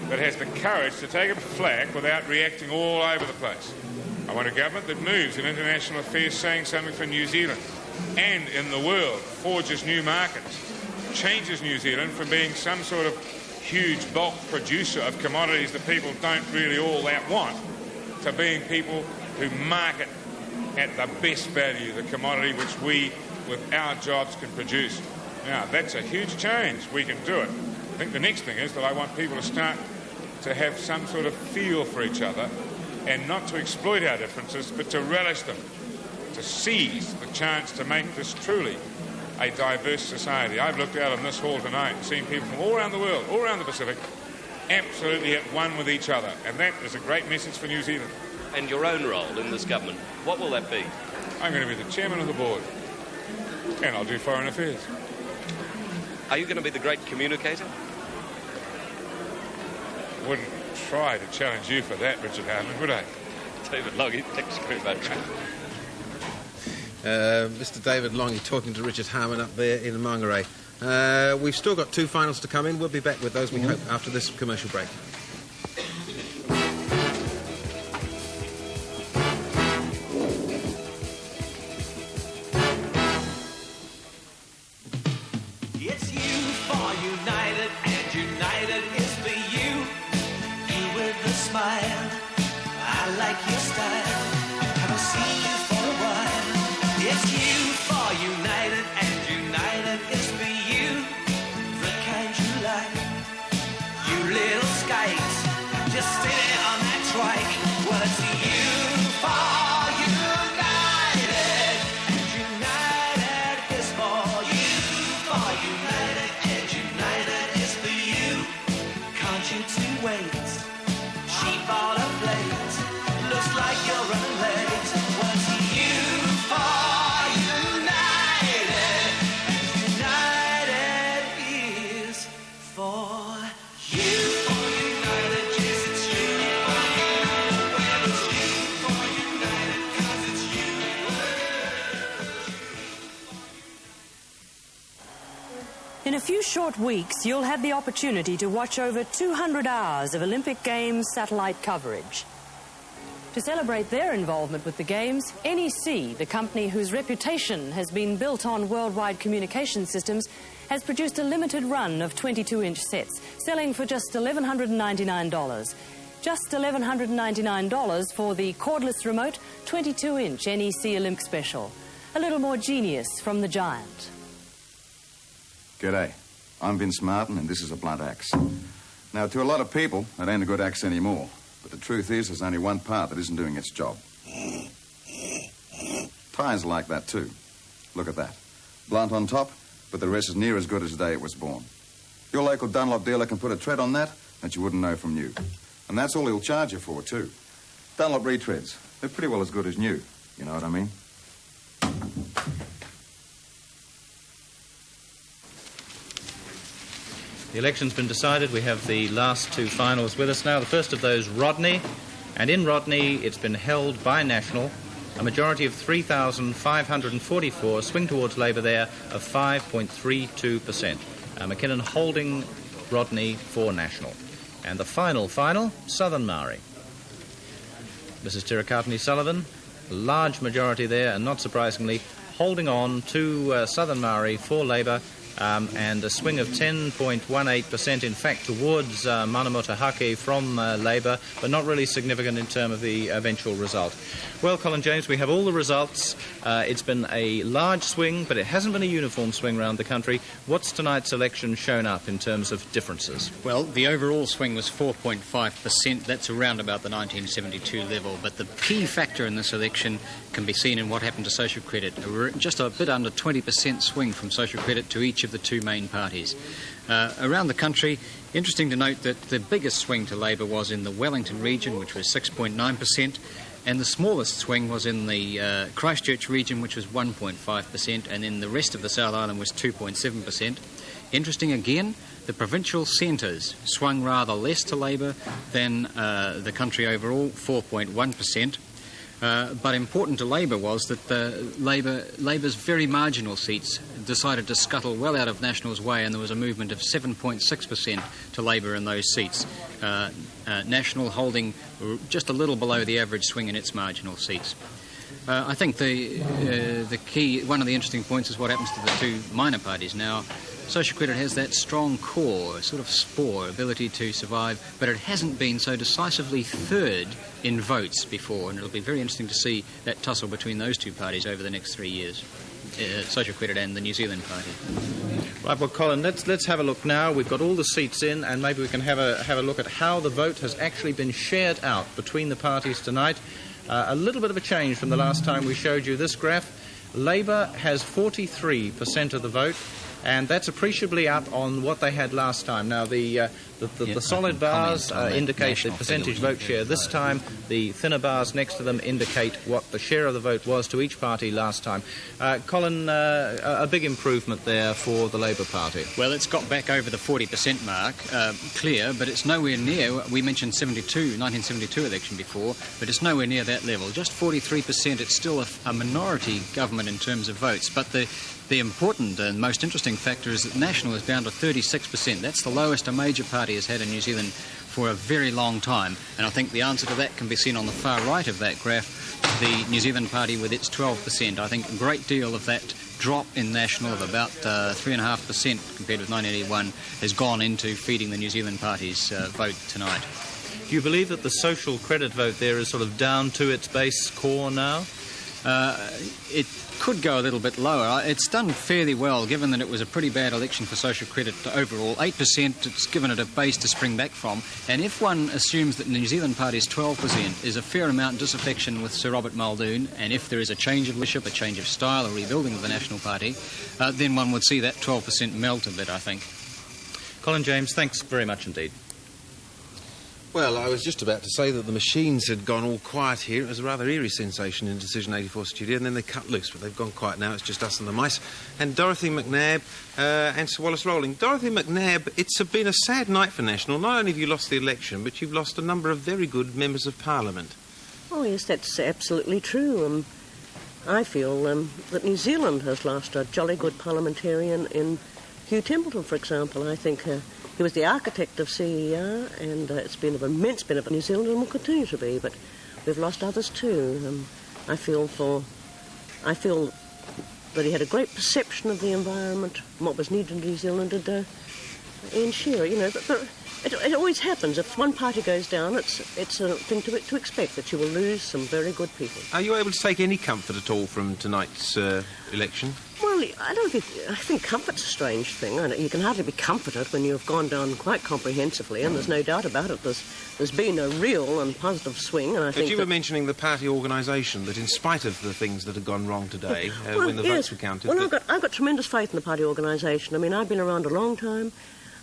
that has the courage to take a flag without reacting all over the place. I want a government that moves in international affairs, saying something for New Zealand and in the world, forges new markets, changes New Zealand from being some sort of huge bulk producer of commodities that people don't really all that want, to being people who market at the best value the commodity which we, with our jobs, can produce. Now, that's a huge change. We can do it. I think the next thing is that I want people to start to have some sort of feel for each other and not to exploit our differences, but to relish them, to seize the chance to make this truly a diverse society. I've looked out on this hall tonight and seen people from all around the world, all around the Pacific, absolutely at one with each other. And that is a great message for New Zealand. And your own role in this government, what will that be? I'm going to be the chairman of the board. And I'll do foreign affairs. Are you going to be the great communicator? Wouldn't try to challenge you for that, Richard Harman, would I? David Logie, thanks very much. Mr. David Longy talking to Richard Harman up there in Mangere. We've still got 2 finals to come in. We'll be back with those, we hope, after this commercial break. It's you for United, and United is for you. You with a smile, I like your style. Haven't seen you for a while. It's you for United, and United is for you. The kind you like, you little skate, just sitting on that trike. Well, it's you for United, and United is for you. For United, and United is for you. Can't you two wait? Sheep on a plate, looks like you're running late. Well, it's you for United, and United is for you. For United, yes, it's you. For United, well, it's you. For United, 'cause it's you. In a few short weeks, you'll have the opportunity to watch over 200 hours of Olympic Games satellite coverage. To celebrate their involvement with the Games, NEC, the company whose reputation has been built on worldwide communication systems, has produced a limited run of 22-inch sets, selling for just $1,199. Just $1,199 for the cordless remote 22-inch NEC Olymp Special. A little more genius from the giant. G'day, I'm Vince Martin, and this is a blunt axe. Now, to a lot of people, it ain't a good axe anymore. But the truth is, there's only one part that isn't doing its job. Tyres are like that too. Look at that. Blunt on top, but the rest is near as good as the day it was born. Your local Dunlop dealer can put a tread on that you wouldn't know from new. And that's all he'll charge you for, too. Dunlop retreads. They're pretty well as good as new. You know what I mean? The election's been decided. We have the last 2 finals with us now. The first of those, Rodney. And in Rodney, it's been held by National. A majority of 3,544. Swing towards Labour there of 5.32%. McKinnon holding Rodney for National. And the final, Southern Maori. Mrs. Tirikatani Sullivan, large majority there, and not surprisingly, holding on to Southern Maori for Labour and a swing of 10.18%, in fact, towards Manamuta Hake from Labour, but not really significant in terms of the eventual result. Well, Colin James, we have all the results. It's been a large swing, but it hasn't been a uniform swing around the country. What's tonight's election shown up in terms of differences? Well, the overall swing was 4.5%. That's around about the 1972 level. But the key factor in this election can be seen in what happened to social credit. Just a bit under 20% swing from social credit to each of the two main parties. Around the country, interesting to note that the biggest swing to Labour was in the Wellington region, which was 6.9%, and the smallest swing was in the Christchurch region, which was 1.5%, and then the rest of the South Island was 2.7%. Interesting again, the provincial centres swung rather less to Labour than the country overall, 4.1%. But important to Labour was that Labour's very marginal seats decided to scuttle well out of National's way, and there was a movement of 7.6% to Labour in those seats. National holding just a little below the average swing in its marginal seats. I think the key, one of the interesting points is what happens to the two minor parties now. Social credit has that strong core, sort of spore, ability to survive, but it hasn't been so decisively third in votes before, and it'll be very interesting to see that tussle between those two parties over the next 3 years, social credit and the New Zealand party. Right, well, Colin, let's have a look now. We've got all the seats in, and maybe we can have a look at how the vote has actually been shared out between the parties tonight. A little bit of a change from the last time we showed you this graph. Labour has 43% of the vote, and that's appreciably up on what they had last time. Now, the solid bars indicate the percentage vote share this time. The thinner bars next to them indicate what the share of the vote was to each party last time. Colin, a big improvement there for the Labour Party. Well, it's got back over the 40% mark, clear, but it's nowhere near. We mentioned 1972 election before, but it's nowhere near that level. Just 43%. It's still a minority government in terms of votes, but the important and most interesting factor is that National is down to 36%. That's the lowest a major party has had in New Zealand for a very long time. And I think the answer to that can be seen on the far right of that graph, the New Zealand party with its 12%. I think a great deal of that drop in National of about 3.5% compared with 1981 has gone into feeding the New Zealand party's vote tonight. Do you believe that the social credit vote there is sort of down to its base core now? It could go a little bit lower. It's done fairly well, given that it was a pretty bad election for social credit overall. 8%, it's given it a base to spring back from. And if one assumes that the New Zealand Party's 12% is a fair amount of disaffection with Sir Robert Muldoon, and if there is a change of leadership, a change of style, a rebuilding of the National Party, then one would see that 12% melt a bit, I think. Colin James, thanks very much indeed. Well, I was just about to say that the machines had gone all quiet here. It was a rather eerie sensation in Decision 84 studio, and then they cut loose, but they've gone quiet now. It's just us and the mice. And Dorothy McNabb and Sir Wallace Rowling. Dorothy McNabb, it's been a sad night for National. Not only have you lost the election, but you've lost a number of very good members of Parliament. Oh, yes, that's absolutely true. I feel that New Zealand has lost a jolly good parliamentarian in Hugh Templeton, for example. I think he was the architect of CER, and it's been of immense benefit to New Zealand and will continue to be, but we've lost others too. I feel that he had a great perception of the environment and what was needed in New Zealand, and Ian Shearer, you know, it always happens. If one party goes down, it's a thing to expect that you will lose some very good people. Are you able to take any comfort at all from tonight's election? Well, I think comfort's a strange thing. You can hardly be comforted when you've gone down quite comprehensively, and there's no doubt about it. There's been a real and positive swing, and I think. But you were mentioning the party organisation, that in spite of the things that have gone wrong today, when the votes were counted. Well, I've got tremendous faith in the party organisation. I mean, I've been around a long time.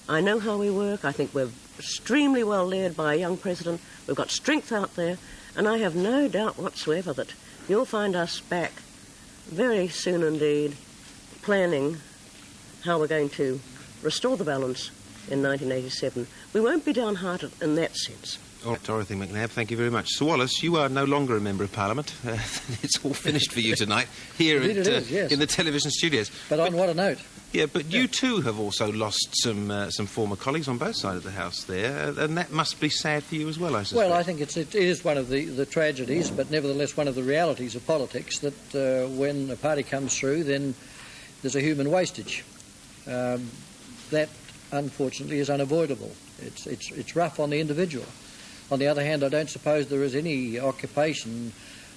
I know how we work. I think we're extremely well led by a young president. We've got strength out there, and I have no doubt whatsoever that you'll find us back very soon indeed, planning how we're going to restore the balance in 1987. We won't be downhearted in that sense. All right, Dorothy McNabb, thank you very much. Sir Wallace, you are no longer a member of Parliament. It's all finished for you tonight here in the television studios. But on what a note. Yeah, but you too have also lost some former colleagues on both sides of the House there, and that must be sad for you as well, I suspect. Well, I think it is one of the tragedies, but nevertheless one of the realities of politics, that when a party comes through, then there's a human wastage. that unfortunately is unavoidable. It's rough on the individual. On the other hand, I don't suppose there is any occupation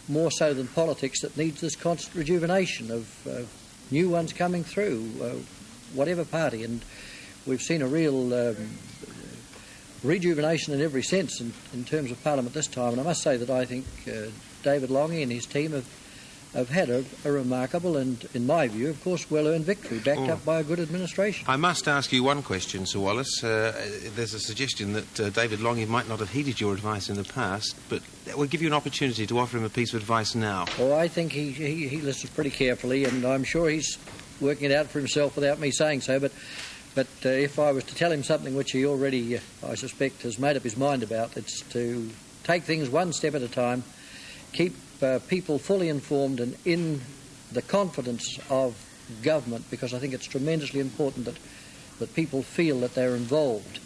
more so than politics that needs this constant rejuvenation of new ones coming through, whatever party. And we've seen a real rejuvenation in every sense in terms of Parliament this time. And I must say that I think David Longy and his team have had a remarkable and, in my view, of course, well-earned victory, backed up by a good administration. I must ask you one question, Sir Wallace. There's a suggestion that David Longy might not have heeded your advice in the past, but we'll give you an opportunity to offer him a piece of advice now. Oh, I think he listens pretty carefully, and I'm sure he's working it out for himself without me saying so, but if I was to tell him something which he already, I suspect, has made up his mind about, it's to take things one step at a time, keep people fully informed and in the confidence of government, because I think it's tremendously important that people feel that they're involved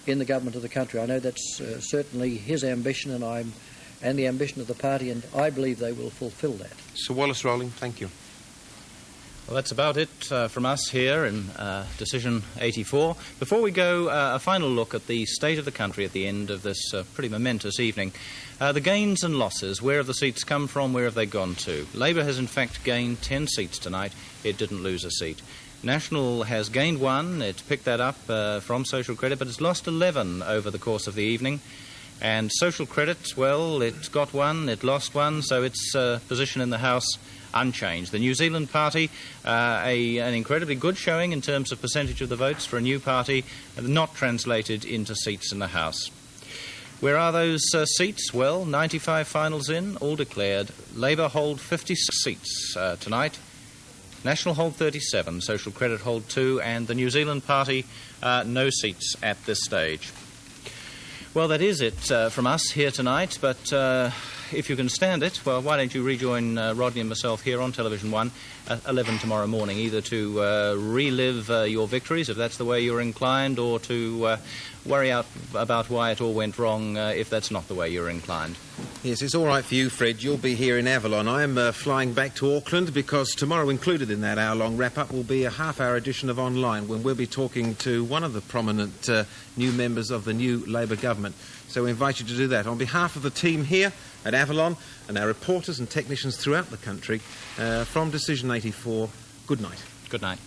in the government of the country. I know that's certainly his ambition and the ambition of the party, and I believe they will fulfil that. Sir Wallace Rowling, thank you. Well, that's about it from us here in Decision 84. Before we go, a final look at the state of the country at the end of this pretty momentous evening. The gains and losses, where have the seats come from, where have they gone to? Labour has in fact gained 10 seats tonight. It didn't lose a seat. National has gained 1. It picked that up from Social Credit, but it's lost 11 over the course of the evening. And Social Credit, well, it got 1, it lost 1, so its position in the House unchanged. The New Zealand Party, an incredibly good showing in terms of percentage of the votes for a new party, not translated into seats in the House. Where are those seats? Well, 95 finals in, all declared. Labour hold 56 seats tonight. National hold 37, Social Credit hold 2, and the New Zealand Party, no seats at this stage. Well, that is it from us here tonight, but if you can stand it, well, why don't you rejoin Rodney and myself here on Television 1 at 11 tomorrow morning, either to relive your victories, if that's the way you're inclined, or to worry out about why it all went wrong, if that's not the way you're inclined. Yes, it's all right for you, Fred. You'll be here in Avalon. I'm flying back to Auckland because tomorrow, included in that hour-long wrap-up, will be a half-hour edition of Online when we'll be talking to one of the prominent new members of the new Labour government. So we invite you to do that. On behalf of the team here at Avalon and our reporters and technicians throughout the country, from Decision 84, good night. Good night.